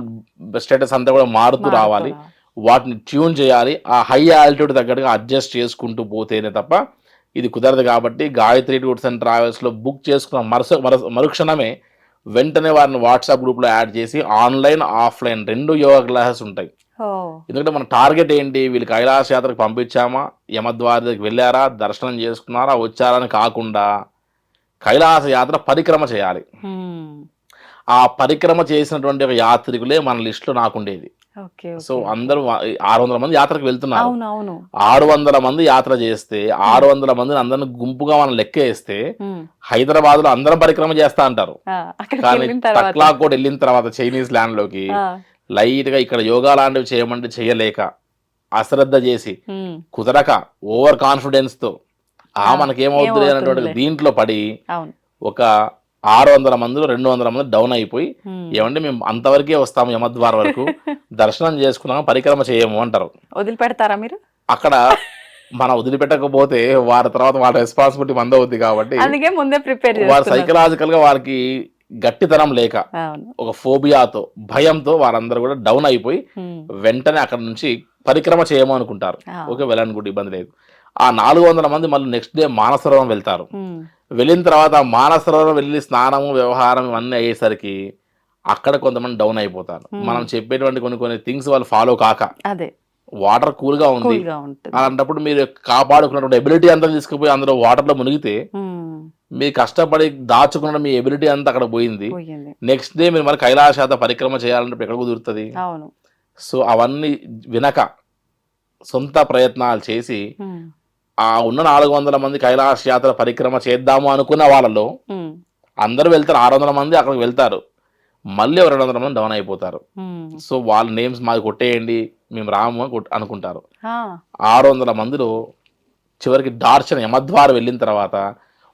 స్టేటస్ అంతా కూడా మారుతూ రావాలి. వాటిని ట్యూన్ చేయాలి. ఆ హై ఆల్టిట్యూడ్ తగ్గట్టుగా అడ్జస్ట్ చేసుకుంటూ పోతేనే తప్ప ఇది కుదరదు. కాబట్టి గాయత్రి టూర్స్ అండ్ ట్రావెల్స్లో బుక్ చేసుకున్న మరుక్షణమే వెంటనే వారిని వాట్సాప్ గ్రూప్లో యాడ్ చేసి ఆన్లైన్, ఆఫ్లైన్ 2 యోగా క్లాసెస్ ఉంటాయి. ఎందుకంటే మన టార్గెట్ ఏంటి, వీళ్ళు కైలాస యాత్రకు పంపించామా, యమద్వారి దగ్గరికి వెళ్ళారా, దర్శనం చేసుకున్నారా, వచ్చారా అని కాకుండా కైలాస యాత్ర పరిక్రమ చేయాలి. ఆ పరిక్రమ చేసినటువంటి ఒక యాత్రికులే మన లిస్టులో నాకుండేది. సో అందరూ 600 మంది యాత్రకు వెళ్తున్నారు. 600 మంది యాత్ర చేస్తే 600 మందిని అందరిని గుంపుగా మనం లెక్క వేస్తే హైదరాబాద్ లో అందరం పరిక్రమ చేస్తా అంటారు. కానీ తక్లాకోట్ వెళ్ళిన తర్వాత చైనీస్ ల్యాండ్ లోకి లైట్ గా ఇక్కడ యోగా లాంటివి చేయమంటే చేయలేక, అశ్రద్ధ చేసి, కుదరక, ఓవర్ కాన్ఫిడెన్స్ తో మనకేమవుతుంది అన్నటువంటి దీంట్లో పడి ఒక 600 మందిలో 200 మంది డౌన్ అయిపోయి, ఏమంటే మేము అంతవరకే వస్తాము, యమద్వార వరకు దర్శనం చేసుకున్నాము, పరిక్రమ చేయము అంటారు. వదిలిపెడతారా మీరు? అక్కడ మనం వదిలిపెట్టకపోతే వారి తర్వాత వాళ్ళ రెస్పాన్సిబిలిటీ మంద అవుద్ది కాబట్టి వారు సైకలాజికల్ గా వారికి గట్టితనం లేక ఒక ఫోబియాతో, భయంతో వారందరూ కూడా డౌన్ అయిపోయి వెంటనే అక్కడ నుంచి పరిక్రమ చేయము అనుకుంటారు. ఓకే, వెళ్ళని కూడా ఇబ్బంది లేదు. ఆ 400 మంది మళ్ళీ నెక్స్ట్ డే మానసరోవరం వెళ్తారు. వెళ్ళిన తర్వాత మానసరోవరం వెళ్ళి స్నానము, వ్యవహారం ఇవన్నీ అయ్యేసరికి అక్కడ కొంతమంది డౌన్ అయిపోతారు. మనం చెప్పేటువంటి కొన్ని థింగ్స్ వాళ్ళు ఫాలో కాక, అదే వాటర్ కూల్ గా ఉంది కూల్గా ఉంటుంది. అలాంటప్పుడు మీరు కాపాడుకున్నటువంటి ఎబిలిటీ అంతా తీసుకుపోయి అందులో వాటర్ లో మునిగితే మీరు కష్టపడి దాచుకున్న మీ ఎబిలిటీ అంతా అక్కడ పోయింది. పోయింది. నెక్స్ట్ డే మీరు మరి కైలాసయాత్ర పరిక్రమ చేయాలంటే ఎక్కడ కుదురుతుంది? అవును. సో అవన్నీ వినక సొంత ప్రయత్నాలు చేసి ఆ ఉన్న 400 మంది కైలాస యాత్ర పరిక్రమ చేద్దాము అనుకున్న వాళ్ళలో అందరూ వెళ్తారు, 600 మంది అక్కడికి వెళ్తారు, మళ్ళీ 200 మంది డౌన్ అయిపోతారు. సో వాళ్ళ నేమ్స్ మాది కొట్టేయండి, మేము రాము అనుకుంటారు. 600 మందిలో చివరికి డార్చన యమద్వారం వెళ్ళిన తర్వాత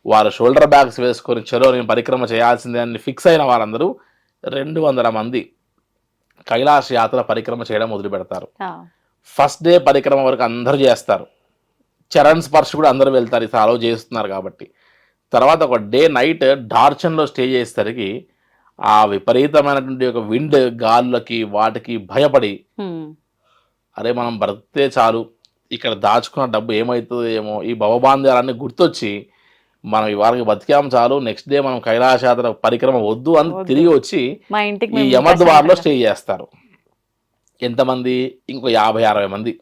వారు షోల్డర్ బ్యాగ్స్ వేసుకొని చలో నేను పరిక్రమ చేయాల్సిందే అని ఫిక్స్ అయిన వాళ్ళందరూ 200 మంది కైలాస యాత్ర పరిక్రమ చేయడం మొదలు పెడతారు. ఫస్ట్ డే పరిక్రమ వరకు అందరూ చేస్తారు, చరణ్ స్పర్శ కూడా అందరూ వెళ్తారు, ఇది అలౌ చేస్తున్నారు కాబట్టి. తర్వాత ఒక డే నైట్ డార్చన్లో స్టే చేసేసరికి ఆ విపరీతమైనటువంటి ఒక విండ్ గాలులకి వాటికి భయపడి అరే మనం బ్రతితే చాలు, ఇక్కడ దాచుకున్న డబ్బు ఏమవుతుందో ఏమో, ఈ భవబాంధ్యాలన్నీ గుర్తొచ్చి మనం ఇవాళకి బతికాం చాలు, నెక్స్ట్ డే మనం కైలాసయాత్ర పరిక్రమ వద్దు అని తిరిగి వచ్చి ఈ యమద్వార్లో స్టే చేస్తారు. ఎంతమంది? ఇంకో 50-60 మంది.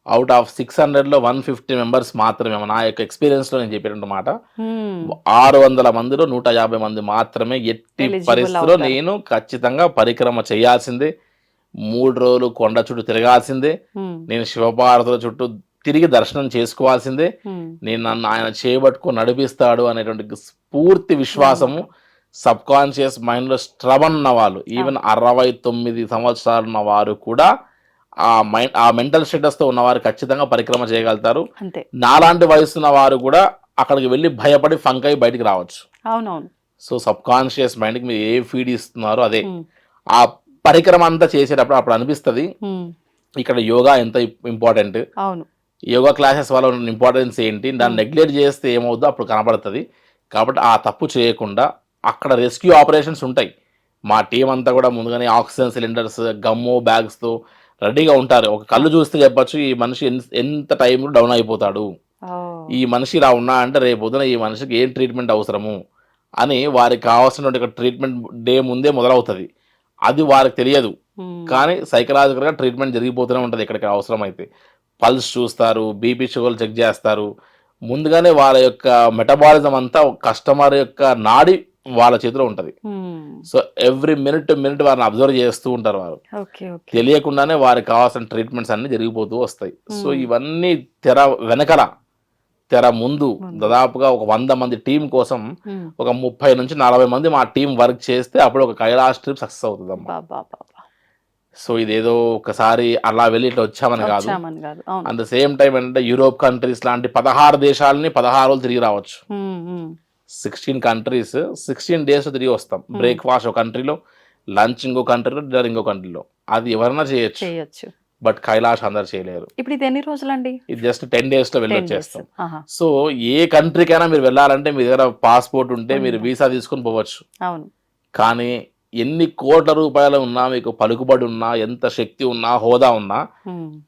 అవుట్ ఆఫ్ 600లో 150 మెంబర్స్ మాత్రమే. నా యొక్క ఎక్స్పీరియన్స్ లో నేను చెప్పినట్టు మాట, 600 మందిలో 150 మంది మాత్రమే ఎట్టి పరిస్థితిలో నేను ఖచ్చితంగా పరిక్రమ చేయాల్సిందే, 3 రోజులు కొండ చుట్టూ తిరగాల్సిందే, నేను శివపార్వతుల చుట్టూ తిరిగి దర్శనం చేసుకోవాల్సిందే, నేను నన్ను ఆయన చేయబట్టుకొని నడిపిస్తాడు అనేటువంటి పూర్తి విశ్వాసము సబ్ కాన్షియస్ మైండ్ లో స్ట్రబన్ ఉన్న వాళ్ళు, ఈవెన్ 69 సంవత్సరాలు ఉన్న వారు కూడా ఆ మెంటల్ స్టేటస్ తో ఉన్నవారు ఖచ్చితంగా పరిక్రమ చేయగలుగుతారు. నాలాంటి వయసున్న వారు కూడా అక్కడికి వెళ్ళి భయపడి ఫంకై బయటికి రావచ్చు. అవునవును. సో సబ్ కాన్షియస్ మైండ్ కి మీరు ఏ ఫీడ్ ఇస్తున్నారో అదే ఆ పరిక్రమ అంతా చేసేటప్పుడు అప్పుడు అనిపిస్తుంది ఇక్కడ యోగా ఎంత ఇంపార్టెంట్, అవును, యోగా క్లాసెస్ వల్ల ఉన్న ఇంపార్టెన్స్ ఏంటి, దాన్ని నెగ్లెక్ట్ చేస్తే ఏమవుద్దో అప్పుడు కనబడుతుంది. కాబట్టి ఆ తప్పు చేయకుండా అక్కడ రెస్క్యూ ఆపరేషన్స్ ఉంటాయి. మా టీం అంతా కూడా ముందుగానే ఆక్సిజన్ సిలిండర్స్, గమ్ము బ్యాగ్స్తో రెడీగా ఉంటారు. ఒక కళ్ళు చూస్తే చెప్పచ్చు ఈ మనిషి ఎంత టైంలో డౌన్ అయిపోతాడు, ఈ మనిషి ఇలా ఉన్నా అంటే రేపు పొద్దున ఈ మనిషికి ఏం ట్రీట్మెంట్ అవసరము అని వారికి కావాల్సిన ట్రీట్మెంట్ డే ముందే మొదలవుతుంది. అది వారికి తెలియదు, కానీ సైకలాజికల్గా ట్రీట్మెంట్ జరిగిపోతూనే ఉంటుంది. ఎక్కడికి అవసరం అయితే పల్స్ చూస్తారు, బీపీ షుగర్ చెక్ చేస్తారు. ముందుగానే వాళ్ళ యొక్క మెటబాలిజం అంతా కస్టమర్ యొక్క నాడి వాళ్ళ చేతిలో ఉంటది. సో ఎవ్రీ మినిట్ వారిని అబ్జర్వ్ చేస్తూ ఉంటారు. వారు తెలియకుండానే వారికి కావాల్సిన ట్రీట్మెంట్స్ అన్ని జరిగిపోతూ వస్తాయి. సో ఇవన్నీ తెర వెనకల తెర ముందు దాదాపుగా ఒక 100 మంది టీం కోసం ఒక 30 నుంచి 40 మంది మా టీం వర్క్ చేస్తే అప్పుడు ఒక కైలాస్ ట్రిప్ సక్సెస్ అవుతుంది అమ్మా. సో ఇదేదో ఒకసారి అలా వెళ్ళి ఇట్లా వచ్చామని కాదు. అట్ ద సేమ్ టైం అంటే యూరోప్ కంట్రీస్ లాంటి 16 దేశాలని 16 రోజులు తిరిగి రావచ్చు. 16 కంట్రీస్ 16 days తిరిగి వస్తాం. బ్రేక్ఫాస్ట్ ఒక కంట్రీలో, లంచ్ ఇంకో కంట్రీలో, డిన్నర్ ఇంకో కంట్రీలో. అది ఎవరైనా చేయొచ్చు, బట్ కైలాష్ అందరు చేయలేరు. ఇప్పుడు ఇది ఎన్ని రోజులండి? ఇది జస్ట్ 10 days లో వెళ్ళి వచ్చేస్తాం. సో ఏ కంట్రీకైనా మీరు వెళ్ళాలంటే మీ దగ్గర పాస్పోర్ట్ ఉంటే మీరు వీసా తీసుకుని పోవచ్చు. అవును, కానీ ఎన్ని కోట్ల రూపాయలు ఉన్నా, మీకు పలుకుబడి ఉన్నా, ఎంత శక్తి ఉన్నా, హోదా ఉన్నా,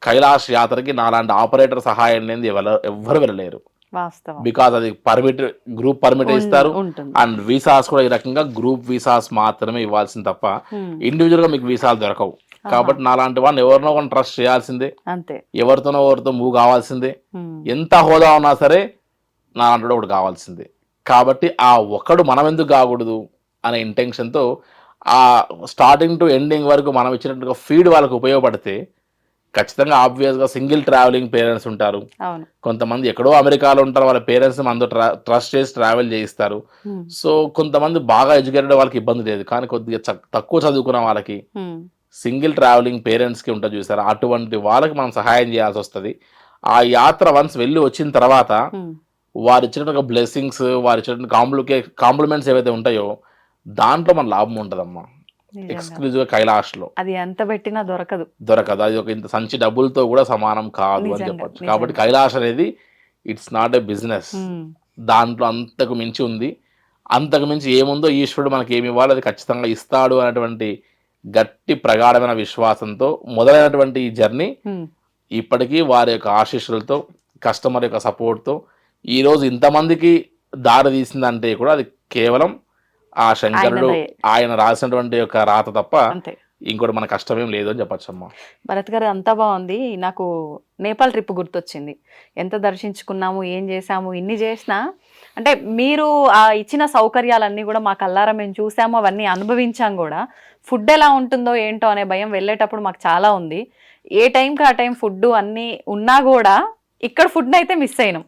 కైలాష్ యాత్రకి నాలాంటి ఆపరేటర్ సహాయం లేని ఎవ్వరు వెళ్ళలేరు. బికాజ్ అది గ్రూప్ పర్మిట్ ఇస్తారు. అండ్ వీసాస్ కూడా ఈ రకంగా గ్రూప్ వీసాస్ మాత్రమే ఇవ్వాల్సింది తప్ప ఇండివిజువల్ గా మీకు వీసాలు దొరకవు. కాబట్టి నాలాంటి వాళ్ళని ఎవరినో కొన్ని ట్రస్ట్ చేయాల్సిందే, ఎవరితోనో మూవ్ కావాల్సిందే. ఎంత హోదా ఉన్నా సరే నాలాంటి ఒకటి కావాల్సిందే. కాబట్టి ఆ ఒక్కడు మనం ఎందుకు కాకూడదు అనే ఇంటెన్షన్తో ఆ స్టార్టింగ్ టు ఎండింగ్ వరకు మనం ఇచ్చినట్టుగా ఫీడ్ వాళ్ళకి ఉపయోగపడితే ఖచ్చితంగా ఆబ్వియస్గా సింగిల్ ట్రావెలింగ్ పేరెంట్స్ ఉంటారు. కొంతమంది ఎక్కడో అమెరికాలో ఉంటారు, వాళ్ళ పేరెంట్స్ మనతో ట్రస్ట్ చేసి ట్రావెల్ చేయిస్తారు. సో కొంతమంది బాగా ఎడ్యుకేటెడ్ వాళ్ళకి ఇబ్బంది లేదు, కానీ కొద్దిగా తక్కువ చదువుకున్న వాళ్ళకి సింగిల్ ట్రావెలింగ్ పేరెంట్స్కి ఉంటుంది చూసారు, అటువంటి వాళ్ళకి మనం సహాయం చేయాల్సి వస్తుంది. ఆ యాత్ర వన్స్ వెళ్ళి వచ్చిన తర్వాత వారు ఇచ్చినట్టుగా బ్లెస్సింగ్స్, వారు ఇచ్చినట్టు కాంప్లిమెంట్స్ ఏవైతే ఉంటాయో దాంట్లో మన లాభం ఉంటదమ్మా. ఎక్స్క్లూజివ్ గా కైలాష్ లో అది ఎంత పెట్టినా దొరకదు. అది ఒక ఇంత సంచి డబ్బులతో కూడా సమానం కాదు అని చెప్పచ్చు. కాబట్టి కైలాష్ అనేది ఇట్స్ నాట్ ఏ బిజినెస్. దాంట్లో అంతకు మించి ఉంది. అంతకు మించి ఏముందో ఈశ్వరుడు మనకి ఏమి ఇవ్వాలి అది ఖచ్చితంగా ఇస్తాడు అనేటువంటి గట్టి ప్రగాఢమైన విశ్వాసంతో మొదలైనటువంటి ఈ జర్నీ ఇప్పటికీ వారి యొక్క ఆశీస్సులతో, కస్టమర్ యొక్క సపోర్ట్తో ఈరోజు ఇంతమందికి దారి తీసిందంటే కూడా అది కేవలం ఆ శంకరుడు ఆయన దయ. ఆయన రాసినటువంటి యొక్క రాత తప్ప అంతే. ఇంకోటి మన కష్టమేం లేదు అని చెప్పచ్చమ్మా. భరత్ గారు అంతా బాగుంది. నాకు నేపాల్ ట్రిప్ గుర్తొచ్చింది. ఎంత దర్శించుకున్నాము, ఏం చేసాము, ఇన్ని చేసినా అంటే మీరు ఆ ఇచ్చిన సౌకర్యాలన్నీ కూడా మా కల్లారా మేము చూసాము, అవన్నీ అనుభవించాం కూడా. ఫుడ్ ఎలా ఉంటుందో ఏంటో అనే భయం వెళ్ళేటప్పుడు మాకు చాలా ఉంది. ఏ టైంకి ఆ టైం ఫుడ్ అన్నీ ఉన్నా కూడా ఇక్కడ ఫుడ్ అయితే మిస్ అయినాం.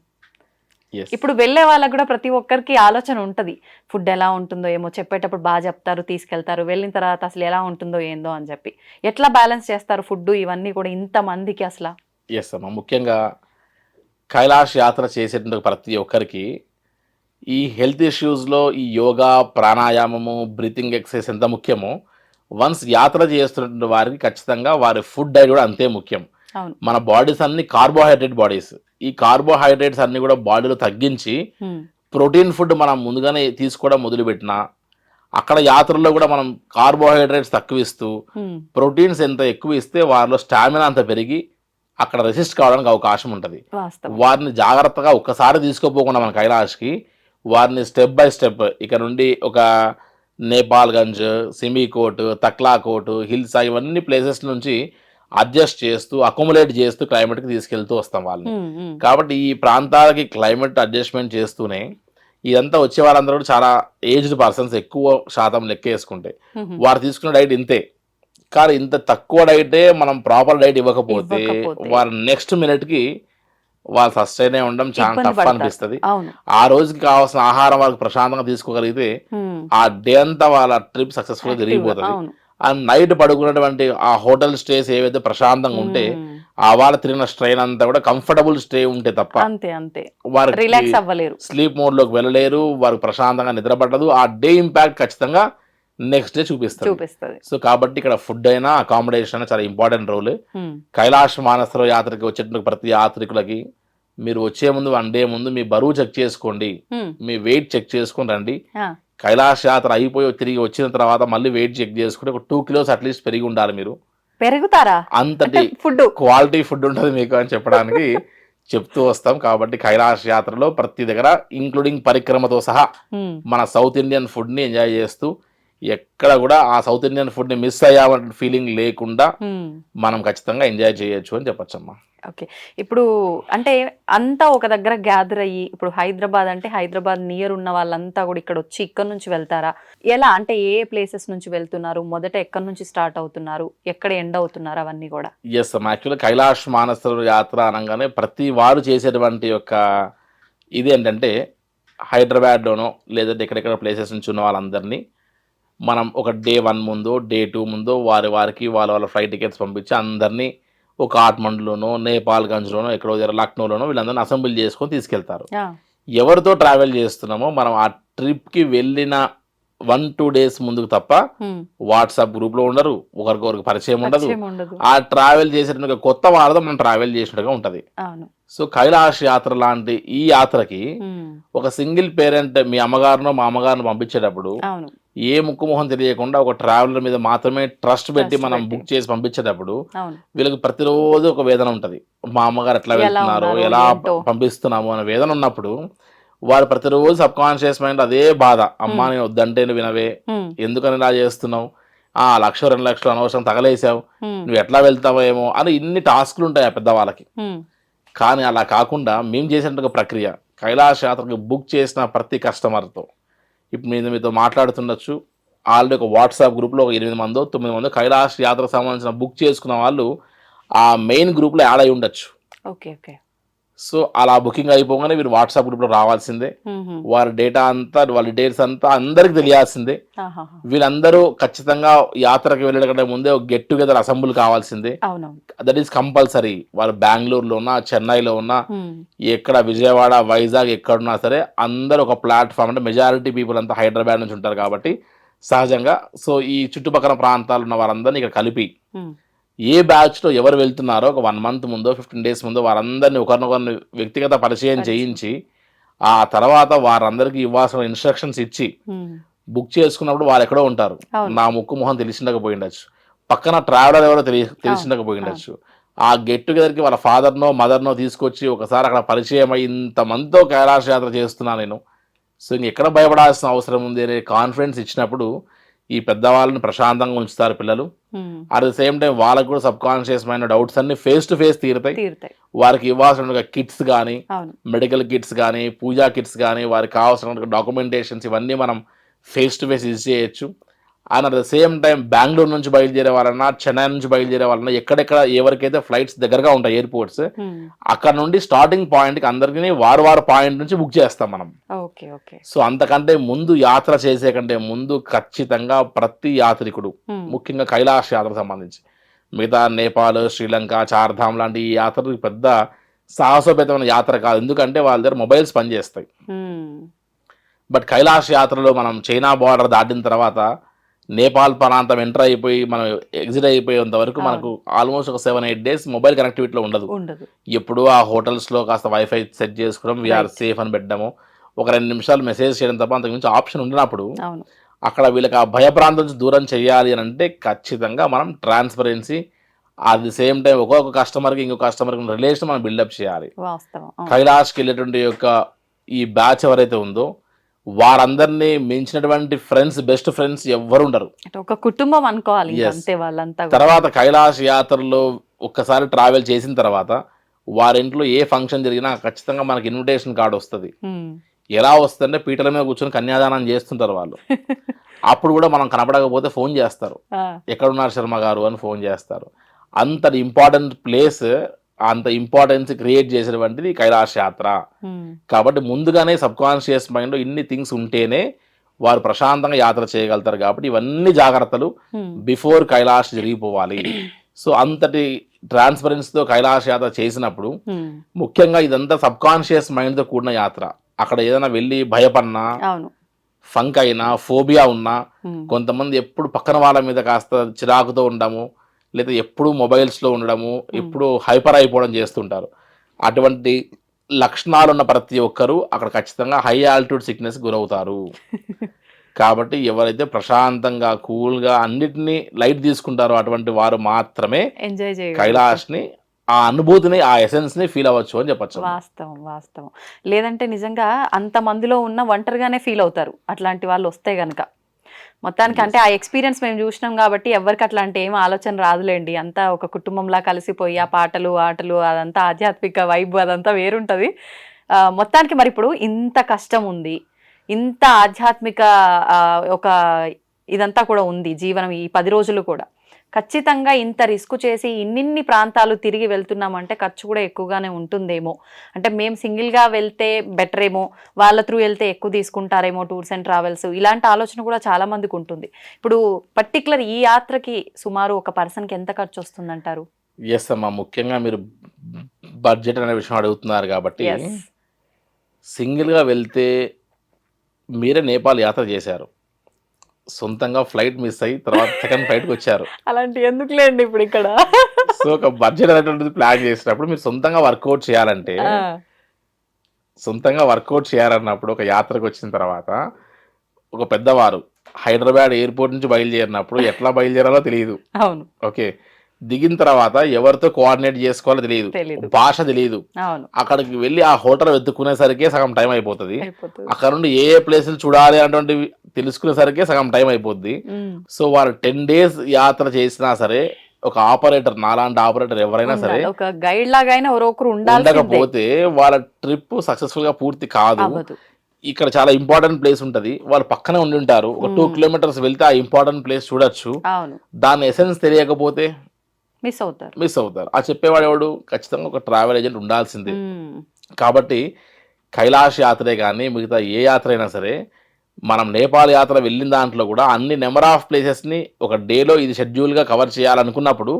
Yes. ఇప్పుడు వెళ్ళే వాళ్ళకి కూడా ప్రతి ఒక్కరికి ఆలోచన ఉంటుంది, ఫుడ్ ఎలా ఉంటుందో ఏమో, చెప్పేటప్పుడు బాగా చెప్తారు, తీసుకెళ్తారు, వెళ్ళిన తర్వాత అసలు ఎలా ఉంటుందో ఏందో అని చెప్పి. ఎట్లా బ్యాలెన్స్ చేస్తారు ఫుడ్ ఇవన్నీ కూడా ఇంతమందికి అసలు? ఎస్ అమ్మా, ముఖ్యంగా కైలాష్ యాత్ర చేసేటువంటి ప్రతి ఒక్కరికి ఈ హెల్త్ ఇష్యూస్లో ఈ యోగా, ప్రాణాయామము, బ్రీతింగ్ ఎక్సర్సైజ్ ఎంత ముఖ్యమో, వన్స్ యాత్ర చేస్తున్న వారికి ఖచ్చితంగా వారి ఫుడ్ డైట్ కూడా అంతే ముఖ్యం. అవును. మన బాడీస్ అన్ని కార్బోహైడ్రేట్ బాడీస్. ఈ కార్బోహైడ్రేట్స్ అన్ని కూడా బాడీలో తగ్గించి ప్రోటీన్ ఫుడ్ మనం ముందుగానే తీసుకోవడం మొదలుపెట్టినా, అక్కడ యాత్రలో కూడా మనం కార్బోహైడ్రేట్స్ తక్కువ ఇస్తూ ప్రోటీన్స్ ఎంత ఎక్కువ ఇస్తే వారిలో స్టామినా అంత పెరిగి అక్కడ రెసిస్ట్ కావడానికి అవకాశం ఉంటుంది. వాస్తవం. వారిని జాగ్రత్తగా ఒక్కసారి తీసుకోపోకుండా మన కైలాష్కి వారిని స్టెప్ బై స్టెప్ ఇక్కడ నుండి ఒక నేపాల్గంజ్, సిమికోట్, తక్లాకోట్, హిల్సా ఇవన్నీ ప్లేసెస్ నుంచి అడ్జస్ట్ చేస్తూ అకోమోడేట్ చేస్తూ క్లైమేట్కి తీసుకెళ్తూ వస్తాం వాళ్ళని. కాబట్టి ఈ ప్రాంతాలకి క్లైమేట్ అడ్జస్ట్మెంట్ చేస్తూనే ఇదంతా వచ్చే వాళ్ళందరూ కూడా చాలా ఏజ్డ్ పర్సన్స్ ఎక్కువ శాతం లెక్క వేసుకుంటే వారు తీసుకున్న డైట్ ఇంతే. కానీ ఇంత తక్కువ డైటే మనం ప్రాపర్ డైట్ ఇవ్వకపోతే వారు నెక్స్ట్ మినిట్కి వాళ్ళు సస్టైన్ అయి ఉండడం చాలా ఇబ్బంది టఫ్ పడతారు. అనిపిస్తుంది. అవును. ఆ రోజుకి కావాల్సిన ఆహారం వాళ్ళకి ప్రశాంతంగా తీసుకోగలిగితే ఆ డే అంతా వాళ్ళ ట్రిప్ సక్సెస్ఫుల్ గా తిరిగిపోతుంది. అవును. ఆ నైట్ పడుకున్నటువంటి ఆ హోటల్ స్టేస్ ఏవైతే ప్రశాంతంగా ఉంటే ఆ వాళ్ళ తిరిగిన స్ట్రెయిన్ అంతా కూడా కంఫర్టబుల్ స్టే ఉంటే తప్ప అంతే అంతే వారికి రిలాక్స్ అవ్వలేరు, స్లీప్ మోడ్ లోకి వెళ్ళలేరు, వారికి ప్రశాంతంగా నిద్రపడదు. ఆ డే ఇంపాక్ట్ ఖచ్చితంగా నెక్స్ట్ డే చూపిస్తుంది. సో కాబట్టి ఇక్కడ ఫుడ్ అయినా అకామిడేషన్ అయినా చాలా ఇంపార్టెంట్ రోల్. కైలాష్ మానసరోవర్ యాత్రకి వచ్చేటువంటి ప్రతి యాత్రికులకి మీరు వచ్చే ముందు 1 డే ముందు మీ బరువు చెక్ చేసుకోండి, మీ వెయిట్ చెక్ చేసుకుని రండి. కైలాష్ యాత్ర అయిపోయి తిరిగి వచ్చిన తర్వాత మళ్ళీ వెయిట్ చెక్ చేసుకుంటే ఒక 2 kilos అట్లీస్ట్ పెరిగి ఉండాలి. మీరు పెరుగుతారా? అంతటి ఫుడ్ క్వాలిటీ ఫుడ్ ఉంటుంది మీకు అని చెప్పడానికి చెప్తూ వస్తాం. కాబట్టి కైలాష్ యాత్రలో ప్రతి దగ్గర ఇంక్లూడింగ్ పరిక్రమతో సహా మన సౌత్ ఇండియన్ ఫుడ్ ని ఎంజాయ్ చేస్తూ ఎక్కడ కూడా ఆ సౌత్ ఇండియన్ ఫుడ్ ని మిస్ అయ్యామన్న ఫీలింగ్ లేకుండా మనం ఖచ్చితంగా ఎంజాయ్ చేయొచ్చు అని చెప్పొచ్చమ్మా. ఓకే. ఇప్పుడు అంటే అంతా ఒక దగ్గర గ్యాదర్ అయ్యి, ఇప్పుడు హైదరాబాద్ అంటే హైదరాబాద్ నియర్ ఉన్న వాళ్ళంతా కూడా ఇక్కడ వచ్చి ఇక్కడ నుంచి వెళ్తారా? ఎలా అంటే ఏ ప్లేసెస్ నుంచి వెళ్తున్నారు, మొదట ఎక్కడి నుంచి స్టార్ట్ అవుతున్నారు, ఎక్కడ ఎండ్ అవుతున్నారు, అవన్నీ కూడా? ఎస్ అమ్మా, యాక్చువల్గా కైలాష్ మానసరోవర్ యాత్ర అనగానే ప్రతి వారు చేసేటువంటి యొక్క ఇది ఏంటంటే హైదరాబాద్లోనో లేదంటే ఎక్కడెక్కడ ప్లేసెస్ నుంచి ఉన్న వాళ్ళందరినీ మనం ఒక Day 1 ముందో Day 2 ముందో వారికి వాళ్ళ ఫ్లైట్ టికెట్స్ పంపించి అందరినీ ఒక కాఠ్మండులోనో నేపాల్గంజ్లోనో ఎక్కడో లక్నోలోనో వీళ్ళందరినీ అసెంబ్లీ చేసుకొని తీసుకెళ్తారు. ఎవరితో ట్రావెల్ చేస్తున్నామో మనం ఆ ట్రిప్కి వెళ్ళిన 1-2 days ముందుకు తప్ప వాట్సాప్ గ్రూప్ లో ఉండరు, ఒకరికొకరికి పరిచయం ఉండదు. ఆ ట్రావెల్ చేసేట కొత్త వాళ్ళతో మనం ట్రావెల్ చేసినట్టుగా ఉంటది. సో కైలాష్ యాత్ర లాంటి ఈ యాత్రకి ఒక సింగిల్ పేరెంట్ మీ అమ్మగారినో మా అమ్మగారిని పంపించేటప్పుడు ఏ ముక్కుమొహం తెలియకుండా ఒక ట్రావెలర్ మీద మాత్రమే ట్రస్ట్ పెట్టి మనం బుక్ చేసి పంపించేటప్పుడు వీళ్ళకి ప్రతిరోజు ఒక వేదన ఉంటది. మా అమ్మగారు ఎట్లా వెళ్తున్నారో, ఎలా పంపిస్తున్నాము అనే వేదన ఉన్నప్పుడు వారు ప్రతిరోజు సబ్ కాన్షియస్ మైండ్ అదే బాధ, అమ్మా నేను వద్దంటే నువ్వు వినవే, ఎందుకని ఇలా చేస్తున్నావు, 1,00,000-2 లక్షలు అనవసరం తగలేసావు, నువ్వు ఎట్లా వెళ్తావో ఏమో అని ఇన్ని టాస్క్లు ఉంటాయి ఆ పెద్దవాళ్ళకి. కానీ అలా కాకుండా మేము చేసినట్టు ప్రక్రియ కైలాష్ యాత్రకి బుక్ చేసిన ప్రతి కస్టమర్తో ఇప్పుడు నేను మీతో మాట్లాడుతుండొచ్చు. ఆల్రెడీ ఒక వాట్సాప్ గ్రూప్లో ఒక 8 మందో 9 మందో కైలాష్ యాత్రకు సంబంధించిన బుక్ చేసుకున్న వాళ్ళు ఆ మెయిన్ గ్రూప్లో యాడ్ అయి ఉండొచ్చు. సో అలా బుకింగ్ అయిపోగానే మీరు వాట్సాప్ గ్రూప్లో రావాల్సిందే. వారి డేటా అంతా, వాళ్ళ డీటెయిల్స్ అంతా అందరికి తెలియాల్సిందే. వీళ్ళందరూ ఖచ్చితంగా యాత్రకు వెళ్ళడం ముందే ఒక గెట్ టుగెదర్ అసెంబ్లీ కావాల్సిందే. That is compulsory. వాళ్ళు బెంగళూరులో ఉన్నా, చెన్నైలో ఉన్నా, ఎక్కడ విజయవాడ, వైజాగ్ ఎక్కడున్నా సరే అందరూ ఒక ప్లాట్ఫామ్, అంటే మెజారిటీ పీపుల్ అంతా హైదరాబాద్ నుంచి ఉంటారు కాబట్టి సహజంగా సో ఈ చుట్టుపక్కల ప్రాంతాలు ఉన్న వారందరినీ ఇక్కడ కలిపి ఏ బ్యాచ్లో ఎవరు వెళ్తున్నారో ఒక 1 month ముందో 15 days ముందో వారందరినీ ఒకరినొకరిని వ్యక్తిగత పరిచయం చేయించి ఆ తర్వాత వారందరికీ ఇవ్వాల్సిన ఇన్స్ట్రక్షన్స్ ఇచ్చి బుక్ చేసుకున్నప్పుడు వారు ఎక్కడో ఉంటారు, నా ముక్కు మొహం తెలిసిండకపోయిండొచ్చు, పక్కన ట్రావెలర్ ఎవరో తెలిసిండకపోయిండొచ్చు. ఆ గెట్ టుగెదర్కి వాళ్ళ ఫాదర్నో మదర్నో తీసుకొచ్చి ఒకసారి అక్కడ పరిచయం అయ్యి ఇంతమందితో కైలాష్ యాత్ర చేస్తున్నా నేను, సో ఇంకెక్కడ భయపడాల్సిన అవసరం ఉంది అనే కాన్ఫిడెన్స్ ఇచ్చినప్పుడు ఈ పెద్దవాళ్ళని ప్రశాంతంగా ఉంచుతారు పిల్లలు. అట్ ద సేమ్ టైం వాళ్ళకు కూడా సబ్ కాన్షియస్ మైన డౌట్స్ అన్ని ఫేస్ టు ఫేస్ తీరుతాయి. వారికి ఇవ్వాల్సిన కిట్స్ కానీ, మెడికల్ కిట్స్ కానీ, పూజా కిట్స్ కానీ, వారికి కావాల్సిన డాక్యుమెంటేషన్స్ ఇవన్నీ మనం ఫేస్ టు ఫేస్ యూజ్ చేయొచ్చు. And at the same time Bengaluru నుంచి బయలుదేరే వాళ్ళన్నా, చెన్నై నుంచి బయలుదేరే వాళ్ళన్నా, ఎక్కడెక్కడ ఎవరికైతే ఫ్లైట్స్ దగ్గరగా ఉంటాయి ఎయిర్పోర్ట్స్, అక్కడ నుండి స్టార్టింగ్ పాయింట్ కి అందరికీ వారు పాయింట్ నుంచి బుక్ చేస్తాం మనం. సో అంతకంటే ముందు యాత్ర చేసే కంటే ముందు ఖచ్చితంగా ప్రతి యాత్రికుడు, ముఖ్యంగా కైలాష్ యాత్రకు సంబంధించి, మిగతా నేపాల్, శ్రీలంక, చార్ధామ్ లాంటి ఈ యాత్రలు పెద్ద సాహసోపేతమైన యాత్ర కాదు, ఎందుకంటే వాళ్ళ దగ్గర మొబైల్స్ పనిచేస్తాయి. బట్ కైలాష్ యాత్రలో మనం చైనా బార్డర్ దాటిన తర్వాత నేపాల్ ప్రాంతం ఎంటర్ అయిపోయి మనం ఎగ్జిట్ అయిపోయేంత వరకు మనకు ఆల్మోస్ట్ ఒక 7-8 days మొబైల్ కనెక్టివిటీలో ఉండదు. ఎప్పుడు ఆ హోటల్స్లో కాస్త వైఫై సెట్ చేసుకోవడం, వీఆర్ సేఫ్ అని పెట్టడము, ఒక 2 నిమిషాలు మెసేజ్ చేయడం తప్ప అంతకు మించి ఆప్షన్ ఉండినప్పుడు అక్కడ వీళ్ళకి ఆ భయప్రాంతం నుంచి దూరం చేయాలి అని అంటే ఖచ్చితంగా మనం transparency, at the same time ఒక్కొక్క కస్టమర్కి ఇంకో కస్టమర్కి రిలేషన్ మనం బిల్డప్ చేయాలి. కైలాష్కి వెళ్ళేటువంటి యొక్క ఈ బ్యాచ్ ఎవరైతే ఉందో వారందరినీ మించినటువంటి ఫ్రెండ్స్, బెస్ట్ ఫ్రెండ్స్ ఎవ్వరు ఉండరు, ఒక కుటుంబం అనుకోవాలి. తర్వాత కైలాష్ యాత్రలో ఒక్కసారి ట్రావెల్ చేసిన తర్వాత వారింట్లో ఏ ఫంక్షన్ జరిగినా ఖచ్చితంగా మనకి ఇన్విటేషన్ కార్డు వస్తుంది. ఎలా వస్తుందంటే పీటల మీద కూర్చొని కన్యాదానం చేస్తుంటారు వాళ్ళు. అప్పుడు కూడా మనం కనపడకపోతే ఫోన్ చేస్తారు, ఎక్కడున్నారు శర్మ గారు అని ఫోన్ చేస్తారు. అంత ఇంపార్టెంట్ ప్లేస్, అంత ఇంపార్టెన్స్ క్రియేట్ చేసినటువంటిది కైలాష్ యాత్ర. కాబట్టి ముందుగానే సబ్ కాన్షియస్ మైండ్ లో ఇన్ని థింగ్స్ ఉంటేనే వారు ప్రశాంతంగా యాత్ర చేయగలుగుతారు. కాబట్టి ఇవన్నీ జాగ్రత్తలు బిఫోర్ కైలాష్ జరిగిపోవాలి. సో అంతటి ట్రాన్స్పరెన్సీతో కైలాష్ యాత్ర చేసినప్పుడు ముఖ్యంగా ఇదంతా సబ్ కాన్షియస్ మైండ్ తో కూడిన యాత్ర. అక్కడ ఏదైనా వెళ్ళి భయపడినా, ఫంక్ అయినా, ఫోబియా ఉన్నా, కొంతమంది ఎప్పుడు పక్కన వాళ్ళ మీద కాస్త చిరాకుతో ఉండము, లేదా ఎప్పుడు మొబైల్స్లో ఉండడము, ఎప్పుడు హైపర్ అయిపోవడం చేస్తుంటారు. అటువంటి లక్షణాలు ఉన్న ప్రతి ఒక్కరూ అక్కడ ఖచ్చితంగా హై ఆల్టిట్యూడ్ సిక్నెస్ గురవుతారు. కాబట్టి ఎవరైతే ప్రశాంతంగా, కూల్గా అన్నిటినీ లైట్ తీసుకుంటారో అటువంటి వారు మాత్రమే కైలాష్ని, ఆ అనుభూతిని, ఆ ఎసెన్స్ ని ఫీల్ అవ్వచ్చు అని చెప్పచ్చు. వాస్తవం. లేదంటే నిజంగా అంత మందిలో ఉన్న ఒంటరిగానే ఫీల్ అవుతారు అట్లాంటి వాళ్ళు వస్తే గనక. మొత్తానికి అంటే ఆ ఎక్స్పీరియన్స్ మేము చూసినాం కాబట్టి ఎవరికి అట్లాంటి ఏం ఆలోచన రాదులేండి. అంతా ఒక కుటుంబంలా కలిసిపోయి ఆ పాటలు, ఆటలు, అదంతా ఆధ్యాత్మిక వైబ్ అదంతా వేరుంటుంది. మొత్తానికి మరి ఇప్పుడు ఇంత కష్టం ఉంది, ఇంత ఆధ్యాత్మిక ఒక ఇదంతా కూడా ఉంది జీవనం, ఈ 10 రోజులు కూడా ఖచ్చితంగా ఇంత రిస్క్ చేసి ఇన్నిన్ని ప్రాంతాలు తిరిగి వెళ్తున్నామంటే ఖర్చు కూడా ఎక్కువగానే ఉంటుందేమో. అంటే మేము సింగిల్గా వెళ్తే బెటర్ ఏమో, వాళ్ళ త్రూ వెళ్తే ఎక్కువ తీసుకుంటారేమో టూర్స్ అండ్ ట్రావెల్స్, ఇలాంటి ఆలోచన కూడా చాలా మందికి ఉంటుంది. ఇప్పుడు పర్టికులర్ ఈ యాత్రకి సుమారు ఒక పర్సన్కి ఎంత ఖర్చు వస్తుందంటారు? ఎస్ అమ్మా, ముఖ్యంగా మీరు బడ్జెట్ అనే విషయం అడుగుతున్నారు కాబట్టి, సింగిల్గా వెళ్తే మీరే నేపాల్ యాత్ర చేశారు, సొంతంగా ఫ్లైట్ మిస్ అయ్యి తర్వాత సెకండ్ ఫ్లైట్కి వచ్చారు. అలాంటి ఎందుకులేండి ఇప్పుడు ఇక్కడ. సో ఒక బడ్జెట్ అనేటువంటిది ప్లాన్ చేసినప్పుడు మీరు సొంతంగా వర్కౌట్ చేయాలన్నప్పుడు, ఒక యాత్రకు వచ్చిన తర్వాత ఒక పెద్దవారు హైదరాబాద్ ఎయిర్పోర్ట్ నుంచి బయలుదేరినప్పుడు ఎట్లా బయలుదేరాలో తెలియదు. అవును. ఓకే, దిగిన తర్వాత ఎవరితో కోఆర్డినేట్ చేసుకోవాలో తెలియదు, భాష తెలియదు. అక్కడికి వెళ్ళి ఆ హోటల్ వెతుక్కునేసరికి సగం టైం అయిపోతుంది. అక్కడ నుండి ఏ ప్లేసులు చూడాలి అటువంటి తెలుసుకునేసరికి సగం టైం అయిపోద్ది. సో వారు 10 days యాత్ర చేసినా సరే, ఒక ఆపరేటర్, నాలాంటి ఆపరేటర్ ఎవరైనా సరే, ఒక గైడ్ లాగా ఉండకపోతే వాళ్ళ ట్రిప్ సక్సెస్ఫుల్ గా పూర్తి కాదు. ఇక్కడ చాలా ఇంపార్టెంట్ ప్లేస్ ఉంటది, వాళ్ళు పక్కనే ఉండి ఉంటారు, ఒక 2 kilometers వెళ్తే ఆ ఇంపార్టెంట్ ప్లేస్ చూడొచ్చు. దాని ఎసెన్స్ తెలియకపోతే మిస్ అవుతారు. ఆ చెప్పేవాడు ఎవడు? ఖచ్చితంగా ఒక ట్రావెల్ ఏజెంట్ ఉండాల్సిందే. కాబట్టి కైలాష్ యాత్రే కానీ మిగతా ఏ యాత్ర అయినా సరే, మనం నేపాల్ యాత్ర వెళ్ళిన దాంట్లో కూడా అన్ని నెంబర్ ఆఫ్ ప్లేసెస్ని ఒక డేలో ఇది షెడ్యూల్గా కవర్ చేయాలనుకున్నప్పుడు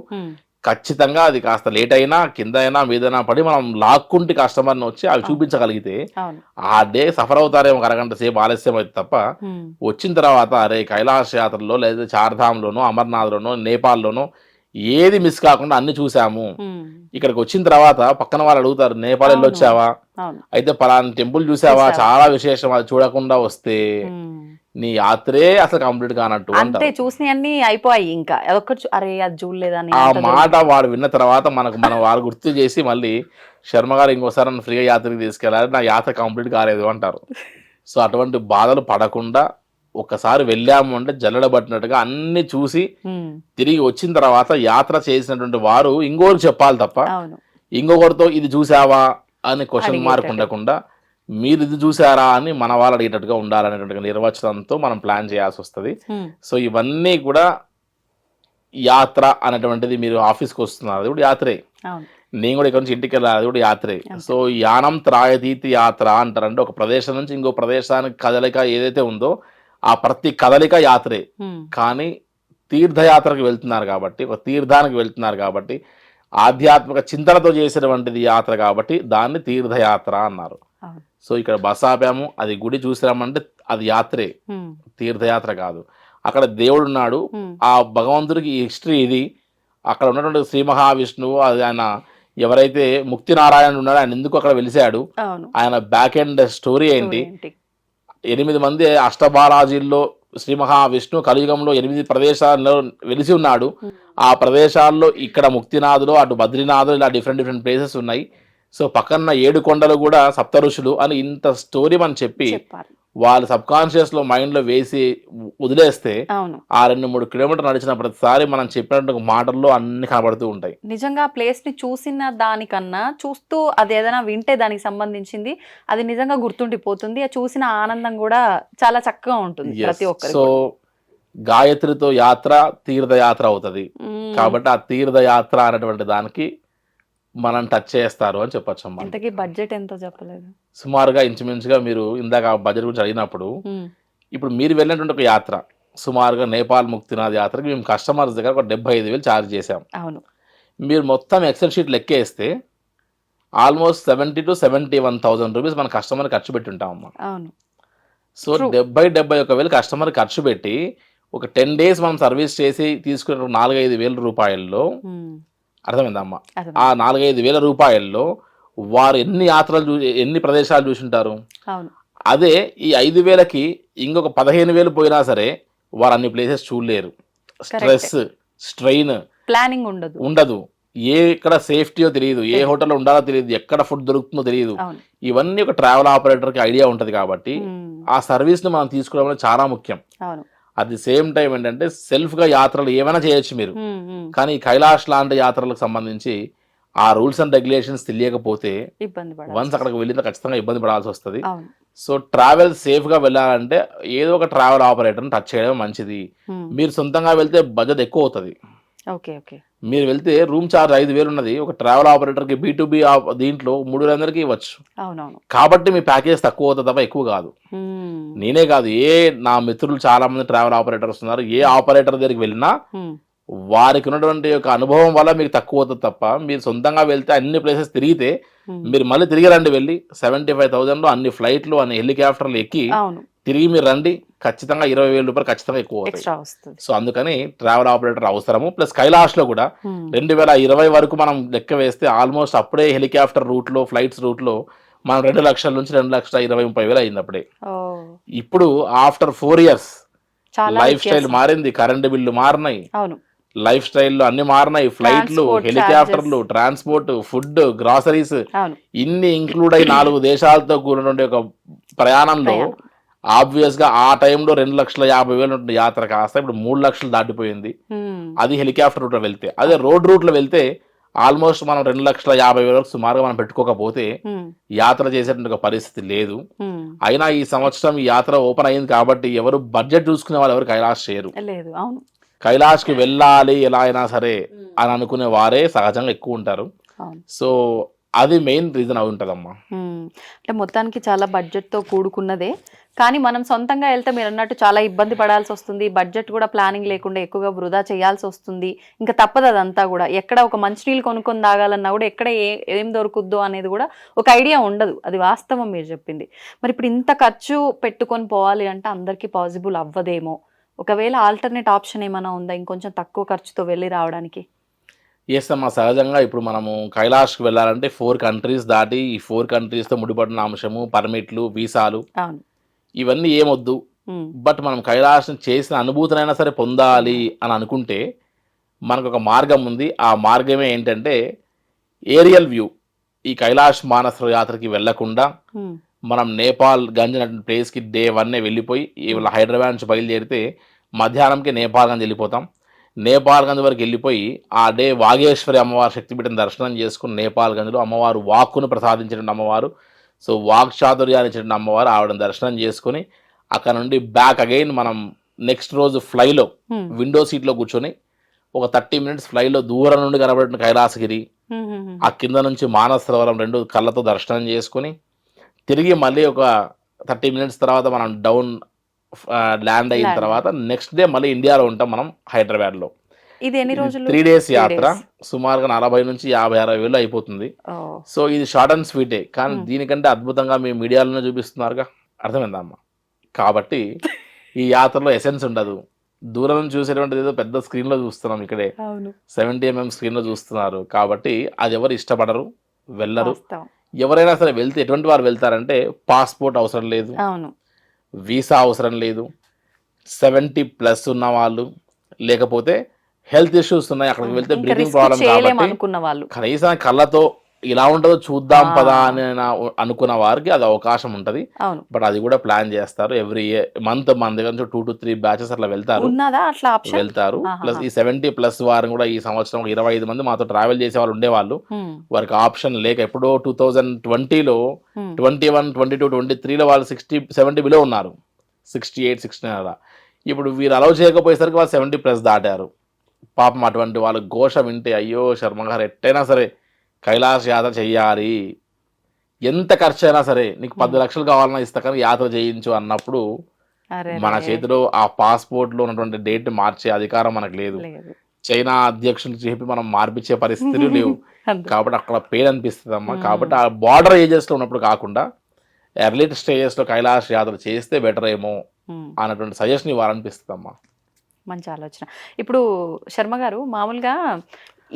ఖచ్చితంగా అది కాస్త లేట్ అయినా, కింద అయినా, మీదైనా పడి మనం లాక్కుంటే కస్టమర్ని వచ్చి అవి చూపించగలిగితే ఆ డే సఫర్ అవుతారేమో, అరగంట సేపు ఆలస్యం అయితే తప్ప. వచ్చిన తర్వాత అరే కైలాష్ యాత్రలో లేదా చార్ధామ్లోనో, అమర్నాథ్లోనో, నేపాల్లోనో ఏది మిస్ కాకుండా అన్ని చూసాము. ఇక్కడికి వచ్చిన తర్వాత పక్కన వాళ్ళు అడుగుతారు, నేపాల్ వెళ్ళి వచ్చావా, అయితే పలానా టెంపుల్ చూసావా, చాలా విశేషం, అది చూడకుండా వస్తే నీ యాత్రే అసలు కంప్లీట్ కానట్టు. అంతే, చూసి అన్ని అయిపోయాయి, ఇంకా అరే అది చూడలేదని ఆ మాట వాడు విన్న తర్వాత మనం వారు గుర్తు చేసి మళ్ళీ శర్మ గారు ఇంకోసారి ఫ్రీగా యాత్రకి తీసుకెళ్ళాలి, నా యాత్ర కంప్లీట్ కాలేదు అంటారు. సో అటువంటి బాధలు పడకుండా ఒకసారి వెళ్ళాము అంటే జల్లెడబట్టినట్టుగా అన్ని చూసి తిరిగి వచ్చిన తర్వాత యాత్ర చేసినటువంటి వారు ఇంకొకరికి చెప్పాలి తప్ప అవును ఇంకొకరితో ఇది చూసావా అని క్వశ్చన్ మార్క్ ఉండకుండా మీరు ఇది చూసారా అని మన వాళ్ళు అడిగేటట్టుగా ఉండాలనేటువంటి నిర్వచనంతో మనం ప్లాన్ చేయాల్సి వస్తుంది. సో ఇవన్నీ కూడా యాత్ర అనేటువంటిది, మీరు ఆఫీస్కి వస్తున్నారు అది కూడా యాత్రే, అవును నేను కూడా ఇక్కడ నుంచి ఇంటికి వెళ్ళాలి అది కూడా యాత్రే. సో యానం త్రాయతీతి యాత్ర అంటారంటే ఒక ప్రదేశం నుంచి ఇంకో ప్రదేశానికి కదలిక ఏదైతే ఉందో ఆ ప్రతి కదలిక యాత్రే. కానీ తీర్థయాత్రకు వెళ్తున్నారు కాబట్టి, ఒక తీర్థానికి వెళ్తున్నారు కాబట్టి, ఆధ్యాత్మిక చింతనతో చేసినటువంటిది యాత్ర కాబట్టి దాన్ని తీర్థయాత్ర అన్నారు. సో ఇక్కడ బస్ ఆపాము, అది గుడి చూసినామంటే అది యాత్రే, తీర్థయాత్ర కాదు. అక్కడ దేవుడు ఉన్నాడు, ఆ భగవంతుడికి హిస్టరీ ఇది. అక్కడ ఉన్నటువంటి శ్రీ మహావిష్ణువు, అది ఆయన ఎవరైతే ముక్తి నారాయణ ఉన్నాడో ఆయన ఎందుకు అక్కడ వెలిసాడు, ఆయన బ్యాక్ ఎండ్ స్టోరీ ఏంటి, 8 మంది అష్టబాలాజీల్లో శ్రీ మహావిష్ణు కలియుగంలో 8 ప్రదేశాల్లో వెలిసి ఉన్నాడు. ఆ ప్రదేశాల్లో ఇక్కడ ముక్తినాథులు, అటు బద్రీనాథులు, ఇలా డిఫరెంట్ ప్లేసెస్ ఉన్నాయి. సో పక్కన 7 కొండలు కూడా సప్త ఋషులు అని ఇంత స్టోరీ మనం చెప్పి వాళ్ళు సబ్ కాన్షియస్ లో మైండ్ లో వేసి వదిలేస్తే ఆ 2-3 కిలోమీటర్లు నడిచిన ప్రతిసారి మనం చెప్పినట్టు మాటల్లో అన్ని కనబడుతూ ఉంటాయి. నిజంగా ప్లేస్ ని చూసిన దానికన్నా చూస్తూ అది ఏదైనా వింటే దానికి సంబంధించింది అది నిజంగా గుర్తుండిపోతుంది. ఆ చూసిన ఆనందం కూడా చాలా చక్కగా ఉంటుంది ప్రతి ఒక్కరికి. సో గాయత్రితో యాత్ర తీర్థయాత్ర అవుతుంది కాబట్టి ఆ తీర్థయాత్ర అనేటువంటి దానికి మనం టచ్ చేస్తారు అని చెప్పొచ్చు అమ్మా. ఇంతకీ బడ్జెట్ ఎంతో చెప్పలేదు. సుమారుగా ఇంచుమించుగా మీరు ఇందాక బడ్జెట్ గురించి అడిగినప్పుడు ఇప్పుడు మీరు వెళ్ళినటువంటి ఒక యాత్ర సుమారుగా నేపాల్ ముక్తినాథ్ యాత్రకి మేము కస్టమర్స్ దగ్గర ఒక 75,000 ఛార్జ్ చేసాం. అవును, మీరు మొత్తం ఎక్సెల్ షీట్ లెక్కేస్తే ఆల్మోస్ట్ 70,000 to 71,000 రూపీస్ మన కస్టమర్ ఖర్చు పెట్టి ఉంటామమ్మా. అవును. సో 71,000 కస్టమర్ ఖర్చు పెట్టి ఒక 10 days మనం సర్వీస్ చేసి తీసుకున్న 4-5 రూపాయల్లో అర్థమైందమ్మా. ఆ 4-5 రూపాయల్లో వారు ఎన్ని ప్రదేశాలు చూసింటారు. అదే ఈ 5,000కి ఇంకొక 15,000 పోయినా సరే వారు అన్ని ప్లేసెస్ చూడలేరు. స్ట్రెస్, స్ట్రెయిన్, ప్లానింగ్ ఉండదు. ఎక్కడ సేఫ్టీయో తెలియదు, ఏ హోటల్లో ఉండాలో తెలియదు, ఎక్కడ ఫుడ్ దొరుకుతుందో తెలియదు. ఇవన్నీ ఒక ట్రావెల్ ఆపరేటర్కి ఐడియా ఉంటుంది కాబట్టి ఆ సర్వీస్ని మనం తీసుకోవడం చాలా ముఖ్యం. అట్ ది సేమ్ టైం ఏంటంటే సెల్ఫ్గా యాత్రలు ఏమైనా చేయొచ్చు మీరు, కానీ కైలాష్ లాంటి యాత్రలకు సంబంధించి ఆ రూల్స్ అండ్ రెగ్యులేషన్స్ తెలియకపోతే వన్స్ అక్కడికి వెళ్ళిన ఖచ్చితంగా ఇబ్బంది పడాల్సి వస్తుంది. సో ట్రావెల్ సేఫ్గా వెళ్ళాలంటే ఏదో ఒక ట్రావెల్ ఆపరేటర్ని టచ్ చేయడం మంచిది. మీరు సొంతంగా వెళ్తే బడ్జెట్ ఎక్కువ అవుతుంది. మీరు వెళ్తే రూమ్ ఛార్జ్ 5,000 ఉన్నది, ఒక ట్రావెల్ ఆపరేటర్కి B2B దీంట్లో 3,000 ఇవ్వచ్చు. కాబట్టి మీ ప్యాకేజ్ తక్కువ అవుతుంది తప్ప ఎక్కువ కాదు. నేనే కాదు, నా మిత్రులు చాలా మంది ట్రావెల్ ఆపరేటర్స్ ఉన్నారు. ఏ ఆపరేటర్ దగ్గరికి వెళ్ళినా వారికి ఉన్నటువంటి ఒక అనుభవం వల్ల మీకు తక్కువ అవుతుంది తప్ప మీరు సొంతంగా వెళ్తే అన్ని ప్లేసెస్ తిరిగితే మీరు మళ్ళీ తిరిగి రండి వెళ్ళి 75,000లో అన్ని ఫ్లైట్లు అన్ని హెలికాప్టర్లు ఎక్కి తిరిగి మీరు రండి, ఖచ్చితంగా 20,000 రూపాయలు ఖచ్చితంగా ఎక్కువ అవుతాయి. సో అందుకని ట్రావెల్ ఆపరేటర్ అవసరము. ప్లస్ కైలాష్ లో కూడా 2020 వరకు మనం లెక్క వేస్తే ఆల్మోస్ట్ అప్పుడే హెలికాప్టర్ రూట్ లో, ఫ్లైట్స్ రూట్ లో మనం 2 లక్షల నుంచి 2,20,000-30,000 అయింది అప్పుడే. ఇప్పుడు ఆఫ్టర్ 4 years లైఫ్ స్టైల్ మారింది, కరెంట్ బిల్లు మారినాయి, లైఫ్ స్టైల్లో అన్ని మారినాయి, ఫ్లైట్లు, హెలికాప్టర్లు, ట్రాన్స్పోర్ట్, ఫుడ్, గ్రాసరీస్ ఇన్ని ఇంక్లూడ్ అయి 4 దేశాలతో కూడినటువంటి ఒక ప్రయాణంలో ఆబ్వియస్ గా ఆ టైంలో 2,50,000 యాత్ర కాస్త ఇప్పుడు 3 లక్షలు దాటిపోయింది. అది హెలికాప్టర్ రూట్ లో వెళ్తే. అదే రోడ్ రూట్ లో వెళ్తే ఆల్మోస్ట్ మనం 2,50,000 సుమారుగా మనం పెట్టుకోకపోతే యాత్ర చేసేటువంటి పరిస్థితి లేదు. అయినా ఈ సంవత్సరం ఈ యాత్ర ఓపెన్ అయింది కాబట్టి ఎవరు బడ్జెట్ చూసుకునే వాళ్ళు ఎవరు కైలాష్ చేయరు. కైలాష్ కి వెళ్ళాలి ఎలా అయినా సరే అని అనుకునే వారే సహజంగా ఎక్కువ ఉంటారు. సో అది మెయిన్ రీజన్ అవి ఉంటుందమ్మా. అంటే మొత్తానికి చాలా బడ్జెట్ తో కూడుకున్నదే, కానీ మనం సొంతంగా వెళ్తే మీరు అన్నట్టు చాలా ఇబ్బంది పడాల్సి వస్తుంది. బడ్జెట్ కూడా ప్లానింగ్ లేకుండా ఎక్కువగా వృధా చేయాల్సి వస్తుంది. ఇంకా తప్పదు అదంతా కూడా. ఎక్కడ ఒక మంచినీళ్ళు కొనుక్కొని తాగాలన్నా కూడా ఎక్కడ ఏం దొరుకుద్దో అనేది కూడా ఒక ఐడియా ఉండదు. అది వాస్తవం మీరు చెప్పింది. మరి ఇప్పుడు ఇంత ఖర్చు పెట్టుకొని పోవాలి అంటే అందరికీ పాసిబుల్ అవ్వదేమో. ఒకవేళ ఆల్టర్నేట్ ఆప్షన్ ఏమైనా ఉందా ఇంకొంచెం తక్కువ ఖర్చుతో వెళ్ళి రావడానికి? ఎస్ అమ్మా, సహజంగా ఇప్పుడు మనము కైలాష్కి వెళ్ళాలంటే 4 countries దాటి ఈ 4 countries-తో ముడిపడిన అంశము పర్మిట్లు, వీసాలు ఇవన్నీ ఏమొద్దు. బట్ మనం కైలాసం చేసిన అనుభూతినైనా సరే పొందాలి అని అనుకుంటే మనకు ఒక మార్గం ఉంది. ఆ మార్గమే ఏంటంటే ఏరియల్ వ్యూ. ఈ కైలాష్ మానస యాత్రకి వెళ్లకుండా మనం నేపాల్ గంజ్ అనే ప్లేస్కి డే 1 వెళ్ళిపోయి ఇవాళ హైదరాబాద్ నుంచి బయలుదేరితే మధ్యాహ్నంకి నేపాల్ గంజ్ వెళ్ళిపోతాం. నేపాల్ గంజ్ వరకు వెళ్ళిపోయి ఆ డే వాగేశ్వరి అమ్మవారి శక్తిపీఠం దర్శనం చేసుకుని నేపాల్ గంజ్లో అమ్మవారు వాక్కును ప్రసాదించిన అమ్మవారు, సో వాక్ చాతుర్యాన్ని ఇచ్చిన అమ్మవారు, ఆవిడని దర్శనం చేసుకుని అక్కడ నుండి బ్యాక్ అగైన్ మనం నెక్స్ట్ రోజు ఫ్లైలో విండో సీట్లో కూర్చొని ఒక 30 minutes ఫ్లైలో దూరం నుండి కనబడిన కైలాసగిరి, ఆ కింద నుంచి మానస సరోవరం 2 కళ్ళతో దర్శనం చేసుకుని తిరిగి మళ్ళీ ఒక 30 minutes తర్వాత మనం డౌన్ ల్యాండ్ అయిన తర్వాత నెక్స్ట్ డే మళ్ళీ ఇండియాలో ఉంటాం మనం హైదరాబాద్లో. ఇది ఎన్ని రోజులు? 3 days యాత్ర, సుమారుగా 40 నుంచి 50-60 వేలు అయిపోతుంది. సో ఇది షార్ట్ అండ్ స్వీటే, కానీ దీనికంటే అద్భుతంగా మీ మీడియాలోనే చూపిస్తున్నారుగా, అర్థమైందమ్మా. కాబట్టి ఈ యాత్రలో ఎసెన్స్ ఉండదు. దూరం నుంచి చూసేటువంటిది ఏదో పెద్ద స్క్రీన్లో చూస్తున్నాం, ఇక్కడే 70 mm స్క్రీన్లో చూస్తున్నారు. కాబట్టి అది ఎవరు ఇష్టపడరు, వెళ్ళరు. ఎవరైనా సరే వెళ్తే ఎటువంటి వారు వెళ్తారంటే పాస్పోర్ట్ అవసరం లేదు, వీసా అవసరం లేదు, 70+ ఉన్న వాళ్ళు, లేకపోతే హెల్త్ ఇష్యూస్ ఉన్నాయి, అక్కడికి వెళ్తే బ్రీతింగ్ ప్రాబ్లం కాబట్టి కనీసం కళ్ళతో ఇలా ఉంటుందో చూద్దాం పదా అని అనుకున్న వారికి అది అవకాశం ఉంటుంది. బట్ అది కూడా ప్లాన్ చేస్తారు. ఎవ్రీ మంత్ మన దగ్గర నుంచి 2 to 3 batches అట్లా వెళ్తారు. ప్లస్ ఈ 70+ వారిని కూడా ఈ సంవత్సరం 25 మంది మాతో ట్రావెల్ చేసే వాళ్ళు ఉండేవాళ్ళు. వారికి ఆప్షన్ లేక ఎప్పుడో 2020లో 21, 22, 23లో వాళ్ళు 60-70 బిలో ఉన్నారు, 68, 69 అలా. ఇప్పుడు వీరు అలౌ చేయకపోయేసరికి వాళ్ళు 70+ దాటారు. పాపం అటువంటి వాళ్ళు ఘోష వింటే అయ్యో శర్మ గారు ఎట్టయినా సరే కైలాస యాత్ర చెయ్యాలి, ఎంత ఖర్చు అయినా సరే నీకు 10 లక్షలు కావాలన్నా ఇస్తా కానీ యాత్ర చేయించు అన్నప్పుడు మన చేతిలో ఆ పాస్పోర్ట్లో ఉన్నటువంటి డేట్ మార్చే అధికారం మనకు లేదు. చైనా అధ్యక్షులు చెప్పి మనం మార్పించే పరిస్థితులు లేవు. కాబట్టి అక్కడ పెయిన్ అనిపిస్తుంది అమ్మా. కాబట్టి ఆ బార్డర్ ఏజెస్లో ఉన్నప్పుడు కాకుండా ఎర్లీ స్టేజెస్లో కైలాస యాత్ర చేస్తే బెటర్ ఏమో అన్నటువంటి సజెషన్ ఇవ్వాలనిపిస్తుంది అమ్మా. మంచి ఆలోచన. ఇప్పుడు శర్మ గారు, మామూలుగా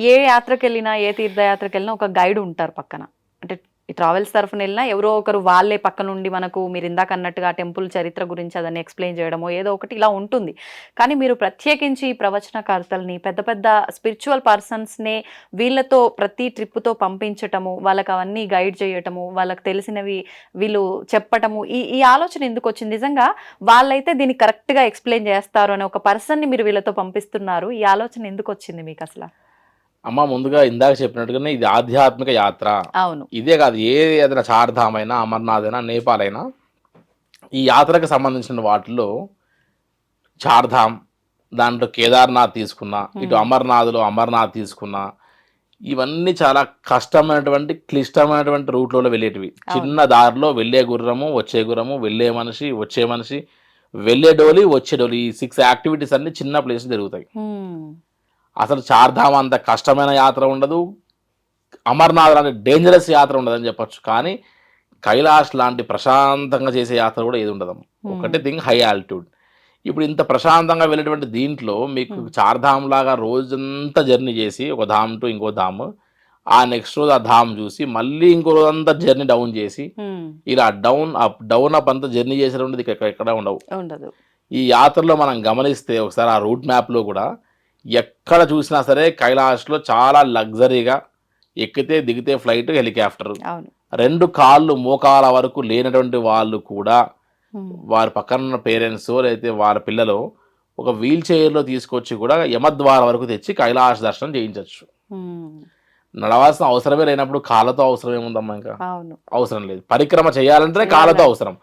ఏ యాత్రకు వెళ్ళినా, ఏ తీర్థయాత్రకు వెళ్ళినా ఒక గైడ్ ఉంటారు పక్కన. అంటే ట్రావెల్స్ తరఫున వెళ్ళినా ఎవరో ఒకరు వాళ్ళే పక్క నుండి మనకు మీరు ఇందాక అన్నట్టుగా టెంపుల్ చరిత్ర గురించి అదని ఎక్స్ప్లెయిన్ చేయడమో ఏదో ఒకటి ఇలా ఉంటుంది. కానీ మీరు ప్రత్యేకించి ప్రవచనకర్తల్ని, పెద్ద పెద్ద స్పిరిచువల్ పర్సన్స్నే వీళ్ళతో ప్రతి ట్రిప్తో పంపించటము, వాళ్ళకి అవన్నీ గైడ్ చేయటము, వాళ్ళకి తెలిసినవి వీళ్ళు చెప్పటము, ఈ ఆలోచన ఎందుకు వచ్చింది? నిజంగా వాళ్ళైతే దీన్ని కరెక్ట్గా ఎక్స్ప్లెయిన్ చేస్తారు అనే ఒక పర్సన్ని మీరు వీళ్ళతో పంపిస్తున్నారు. ఈ ఆలోచన ఎందుకు వచ్చింది మీకు అసలు? అమ్మ, ముందుగా ఇందాక చెప్పినట్టుగానే ఇది ఆధ్యాత్మిక యాత్ర. అవును, ఇదే కాదు, ఏదైనా చార్ధామ్ అయినా, అమర్నాథ్ అయినా, నేపాల్ అయినా, ఈ యాత్రకు సంబంధించిన వాటిలో చార్ధామ్, దాంట్లో కేదార్నాథ్ తీసుకున్నా, ఇటు అమర్నాథ్లో అమర్నాథ్ తీసుకున్నా, ఇవన్నీ చాలా కష్టమైనటువంటి క్లిష్టమైనటువంటి రూట్లలో వెళ్ళేటివి. చిన్న దారిలో వెళ్ళే గుర్రము, వచ్చే గుర్రము, వెళ్ళే మనిషి, వచ్చే మనిషి, వెళ్ళే డోలి, వచ్చే డోలి, ఈ 6 యాక్టివిటీస్ అన్ని చిన్న ప్లేస్ జరుగుతాయి. అసలు చార్ధామ్ అంత కష్టమైన యాత్ర ఉండదు, అమర్నాథ్ లాంటి డేంజరస్ యాత్ర ఉండదని చెప్పచ్చు. కానీ కైలాష్ లాంటి ప్రశాంతంగా చేసే యాత్ర కూడా ఏది ఉండదు. ఒకటి థింగ్, హై ఆల్టిట్యూడ్. ఇప్పుడు ఇంత ప్రశాంతంగా వెళ్ళేటువంటి దీంట్లో మీకు చార్ధామ్ లాగా రోజంతా జర్నీ చేసి ఒక ధామ్ టు ఇంకో ధామ్, ఆ నెక్స్ట్ రోజు ఆ ధామ్ చూసి మళ్ళీ ఇంకో రోజంతా జర్నీ డౌన్ చేసి ఇలా డౌన్ అప్ అంతా జర్నీ చేసేటువంటిది ఎక్కడ ఉండదు. ఈ యాత్రలో మనం గమనిస్తే ఒకసారి ఆ రూట్ మ్యాప్లో కూడా ఎక్కడ చూసినా సరే కైలాష్లో చాలా లగ్జరీగా ఎక్కితే దిగితే ఫ్లైట్, హెలికాప్టర్, 2 కాళ్ళు మోకాల వరకు లేనటువంటి వాళ్ళు కూడా వారి పక్కన ఉన్న పేరెంట్స్ లేకపోతే వారి పిల్లలు ఒక వీల్ చైర్లో తీసుకొచ్చి కూడా యమద్వార వరకు తెచ్చి కైలాస దర్శనం చేయించవచ్చు. నడవాల్సిన అవసరమే లేనప్పుడు కాళ్ళతో అవసరం ఏముందమ్మా? ఇంకా అవసరం లేదు. పరిక్రమ చేయాలంటే కాళ్ళతో అవసరం.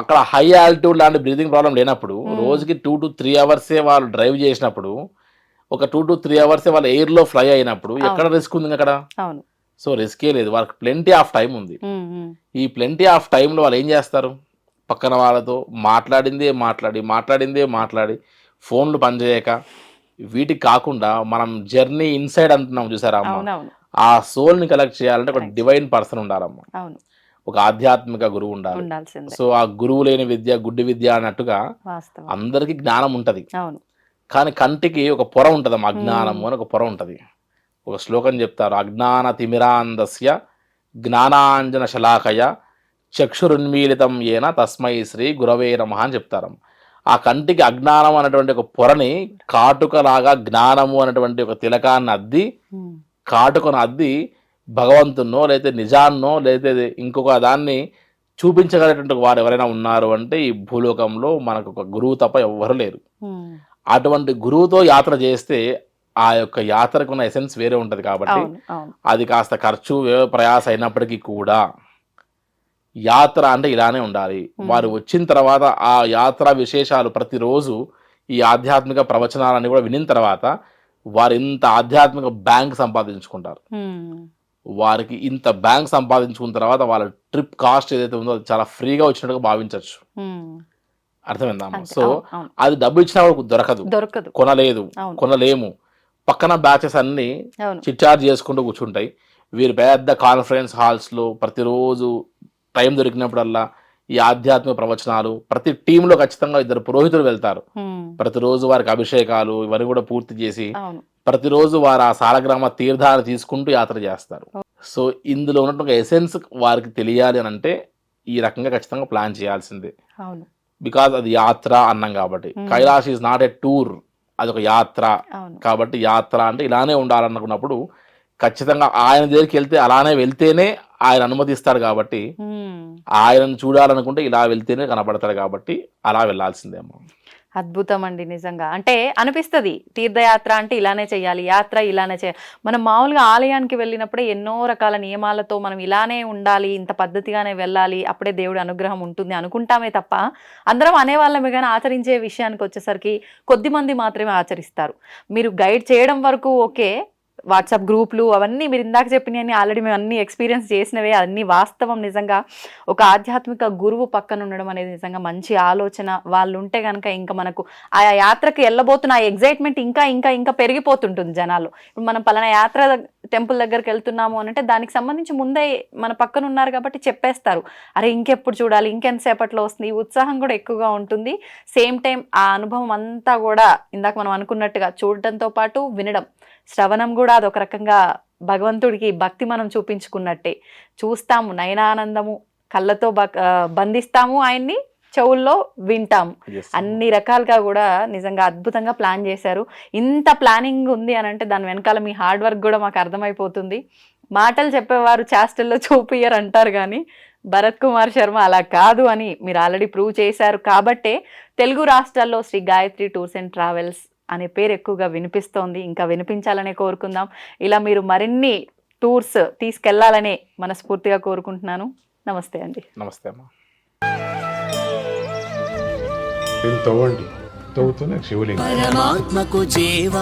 అక్కడ హై ఆల్టిట్యూడ్ లాంటి బ్రీతింగ్ ప్రాబ్లం లేనప్పుడు రోజుకి 2 to 3 hours వాళ్ళు డ్రైవ్ చేసినప్పుడు, ఒక 2 to 3 hours వాళ్ళు ఎయిర్లో ఫ్లై అయినప్పుడు ఎక్కడ రిస్క్ ఉంది అక్కడ? సో రిస్కే లేదు. వాళ్ళకి ప్లెంటీ ఆఫ్ టైం ఉంది. ఈ ప్లెంటీ ఆఫ్ టైంలో వాళ్ళు ఏం చేస్తారు? పక్కన వాళ్ళతో మాట్లాడిందే మాట్లాడి ఫోన్లు పనిచేయక, వీటికి కాకుండా మనం జర్నీ ఇన్సైడ్ అంటున్నాం చూసారా అమ్మ, ఆ సోల్ని కలెక్ట్ చేయాలంటే ఒక డివైన్ పర్సన్ ఉండాలమ్మా, ఒక ఆధ్యాత్మిక గురువు ఉండాలి. సో ఆ గురువు లేని విద్య గుడ్డి విద్య అన్నట్టుగా అందరికీ జ్ఞానం ఉంటది, కానీ కంటికి ఒక పొర ఉంటుంది అమ్మ, అజ్ఞానము అని ఒక పొర ఉంటుంది. ఒక శ్లోకం చెప్తారు, అజ్ఞాన తిమిరాంధస్య జ్ఞానాంజన శలాకయ చక్షురున్మీలితం ఏన తస్మై శ్రీ గురవే నమః అని చెప్తారు. ఆ కంటికి అజ్ఞానం అనేటువంటి ఒక పొరని కాటుకలాగా జ్ఞానము అనేటువంటి ఒక తిలకాన్ని అద్ది, కాటుకను అద్ది భగవంతున్నో లేకపోతే నిజాన్నో లేకపోతే ఇంకొక దాన్ని చూపించగలిగినటువంటి వారు ఎవరైనా ఉన్నారు అంటే ఈ భూలోకంలో మనకు ఒక గురువు తప్ప ఎవ్వరు లేరు. అటువంటి గురువుతో యాత్ర చేస్తే ఆ యొక్క యాత్రకు ఉన్న ఎసెన్స్ వేరే ఉంటది కాబట్టి అది కాస్త ఖర్చు వ్యయ ప్రయాస అయినప్పటికీ కూడా యాత్ర అంటే ఇలానే ఉండాలి. వారు వచ్చిన తర్వాత ఆ యాత్ర విశేషాలు ప్రతిరోజు ఈ ఆధ్యాత్మిక ప్రవచనాలన్నీ కూడా వినిన తర్వాత వారు ఇంత ఆధ్యాత్మిక బ్యాంక్ సంపాదించుకుంటారు. వారికి ఇంత బ్యాంక్ సంపాదించుకున్న తర్వాత వాళ్ళ ట్రిప్ కాస్ట్ ఏదైతే ఉందో అది చాలా ఫ్రీగా వచ్చినట్టుగా భావించవచ్చు. అర్థమైందా? సో అది డబ్బు ఇచ్చినా కూడా దొరకదు, కొనలేము. పక్కన బ్యాచెస్ అన్ని చిట్చార్జ్ చేసుకుంటూ కూర్చుంటాయి. వీరు పెద్ద కాన్ఫరెన్స్ హాల్స్ లో ప్రతిరోజు టైం దొరికినప్పుడల్లా ఈ ఆధ్యాత్మిక ప్రవచనాలు, ప్రతి టీంలో ఖచ్చితంగా 2 పురోహితులు వెళ్తారు. ప్రతిరోజు వారికి అభిషేకాలు ఇవన్నీ కూడా పూర్తి చేసి ప్రతిరోజు వారు ఆ సాలగ్రామ తీర్థాన్ని తీసుకుంటూ యాత్ర చేస్తారు. సో ఇందులో ఉన్నటువంటి ఎసెన్స్ వారికి తెలియాలి అని అంటే ఈ రకంగా ఖచ్చితంగా ప్లాన్ చేయాల్సిందే. బికాజ్ అది యాత్ర అన్నాం కాబట్టి. Kailash is not a tour, అదొక యాత్ర. కాబట్టి యాత్ర అంటే ఇలానే ఉండాలనుకున్నప్పుడు ఖచ్చితంగా ఆయన దగ్గరికి వెళ్తే అలానే వెళ్తేనే ఆయన అనుమతిస్తాడు. కాబట్టి ఆయనను చూడాలనుకుంటే ఇలా వెళ్తేనే కనపడతాడు. కాబట్టి అలా వెళ్ళాల్సిందేమో. అద్భుతం అండి, నిజంగా. అంటే అనిపిస్తుంది తీర్థయాత్ర అంటే ఇలానే చేయాలి, యాత్ర ఇలానే చేయాలి. మనం మామూలుగా ఆలయానికి వెళ్ళినప్పుడే ఎన్నో రకాల నియమాలతో మనం ఇలానే ఉండాలి, ఇంత పద్ధతిగానే వెళ్ళాలి, అప్పుడే దేవుడి అనుగ్రహం ఉంటుంది అనుకుంటామే తప్ప అందరం అనేవాళ్ళమే కానీ ఆచరించే విషయానికి వచ్చేసరికి కొద్ది మంది మాత్రమే ఆచరిస్తారు. మీరు గైడ్ చేయడం వరకు ఓకే, వాట్సాప్ గ్రూపులు అవన్నీ మీరు ఇందాక చెప్పినవన్నీ ఆల్రెడీ మేము అన్ని ఎక్స్పీరియన్స్ చేసినవే, అన్ని వాస్తవం. నిజంగా ఒక ఆధ్యాత్మిక గురువు పక్కన ఉండడం అనేది నిజంగా మంచి ఆలోచన. వాళ్ళు ఉంటే కనుక ఇంకా మనకు ఆ యాత్రకు వెళ్ళబోతున్న ఆ ఎగ్జైట్మెంట్ ఇంకా ఇంకా ఇంకా పెరిగిపోతుంటుంది జనాలు. ఇప్పుడు మనం పలానా యాత్ర టెంపుల్ దగ్గరికి వెళ్తున్నాము అని అంటే దానికి సంబంధించి ముందే మన పక్కన ఉన్నారు కాబట్టి చెప్పేస్తారు, అరే ఇంకెప్పుడు చూడాలి, ఇంకెంతసేపట్లో వస్తుంది. ఈ ఉత్సాహం కూడా ఎక్కువగా ఉంటుంది. సేమ్ టైం ఆ అనుభవం అంతా కూడా ఇందాక మనం అనుకున్నట్టుగా చూడటంతో పాటు వినడం, శ్రవణం కూడా అదొక రకంగా భగవంతుడికి భక్తి మనం చూపించుకున్నట్టే. చూస్తాము నయనానందము, కళ్ళతో బంధిస్తాము ఆయన్ని, చెవుల్లో వింటాము. అన్ని రకాలుగా కూడా నిజంగా అద్భుతంగా ప్లాన్ చేశారు. ఇంత ప్లానింగ్ ఉంది అని అంటే దాని వెనకాల మీ హార్డ్ వర్క్ కూడా మాకు అర్థమైపోతుంది. మాటలు చెప్పేవారు చేష్టల్లో చూపియ్యరు అంటారు కానీ భరత్ కుమార్ శర్మ అలా కాదు అని మీరు ఆల్రెడీ ప్రూవ్ చేశారు. కాబట్టే తెలుగు రాష్ట్రాల్లో Shri Gayatri tours and travels అనే పేరు ఎక్కువగా వినిపిస్తోంది. ఇంకా వినిపించాలనే కోరుకుందాం. ఇలా మీరు మరిన్ని టూర్స్ తీసుకెళ్లాలనే మనస్ఫూర్తిగా కోరుకుంటున్నాను. నమస్తే అండి. నమస్తే అమ్మా. తవ్వండి, తవ్వుతూనే శివలింగం.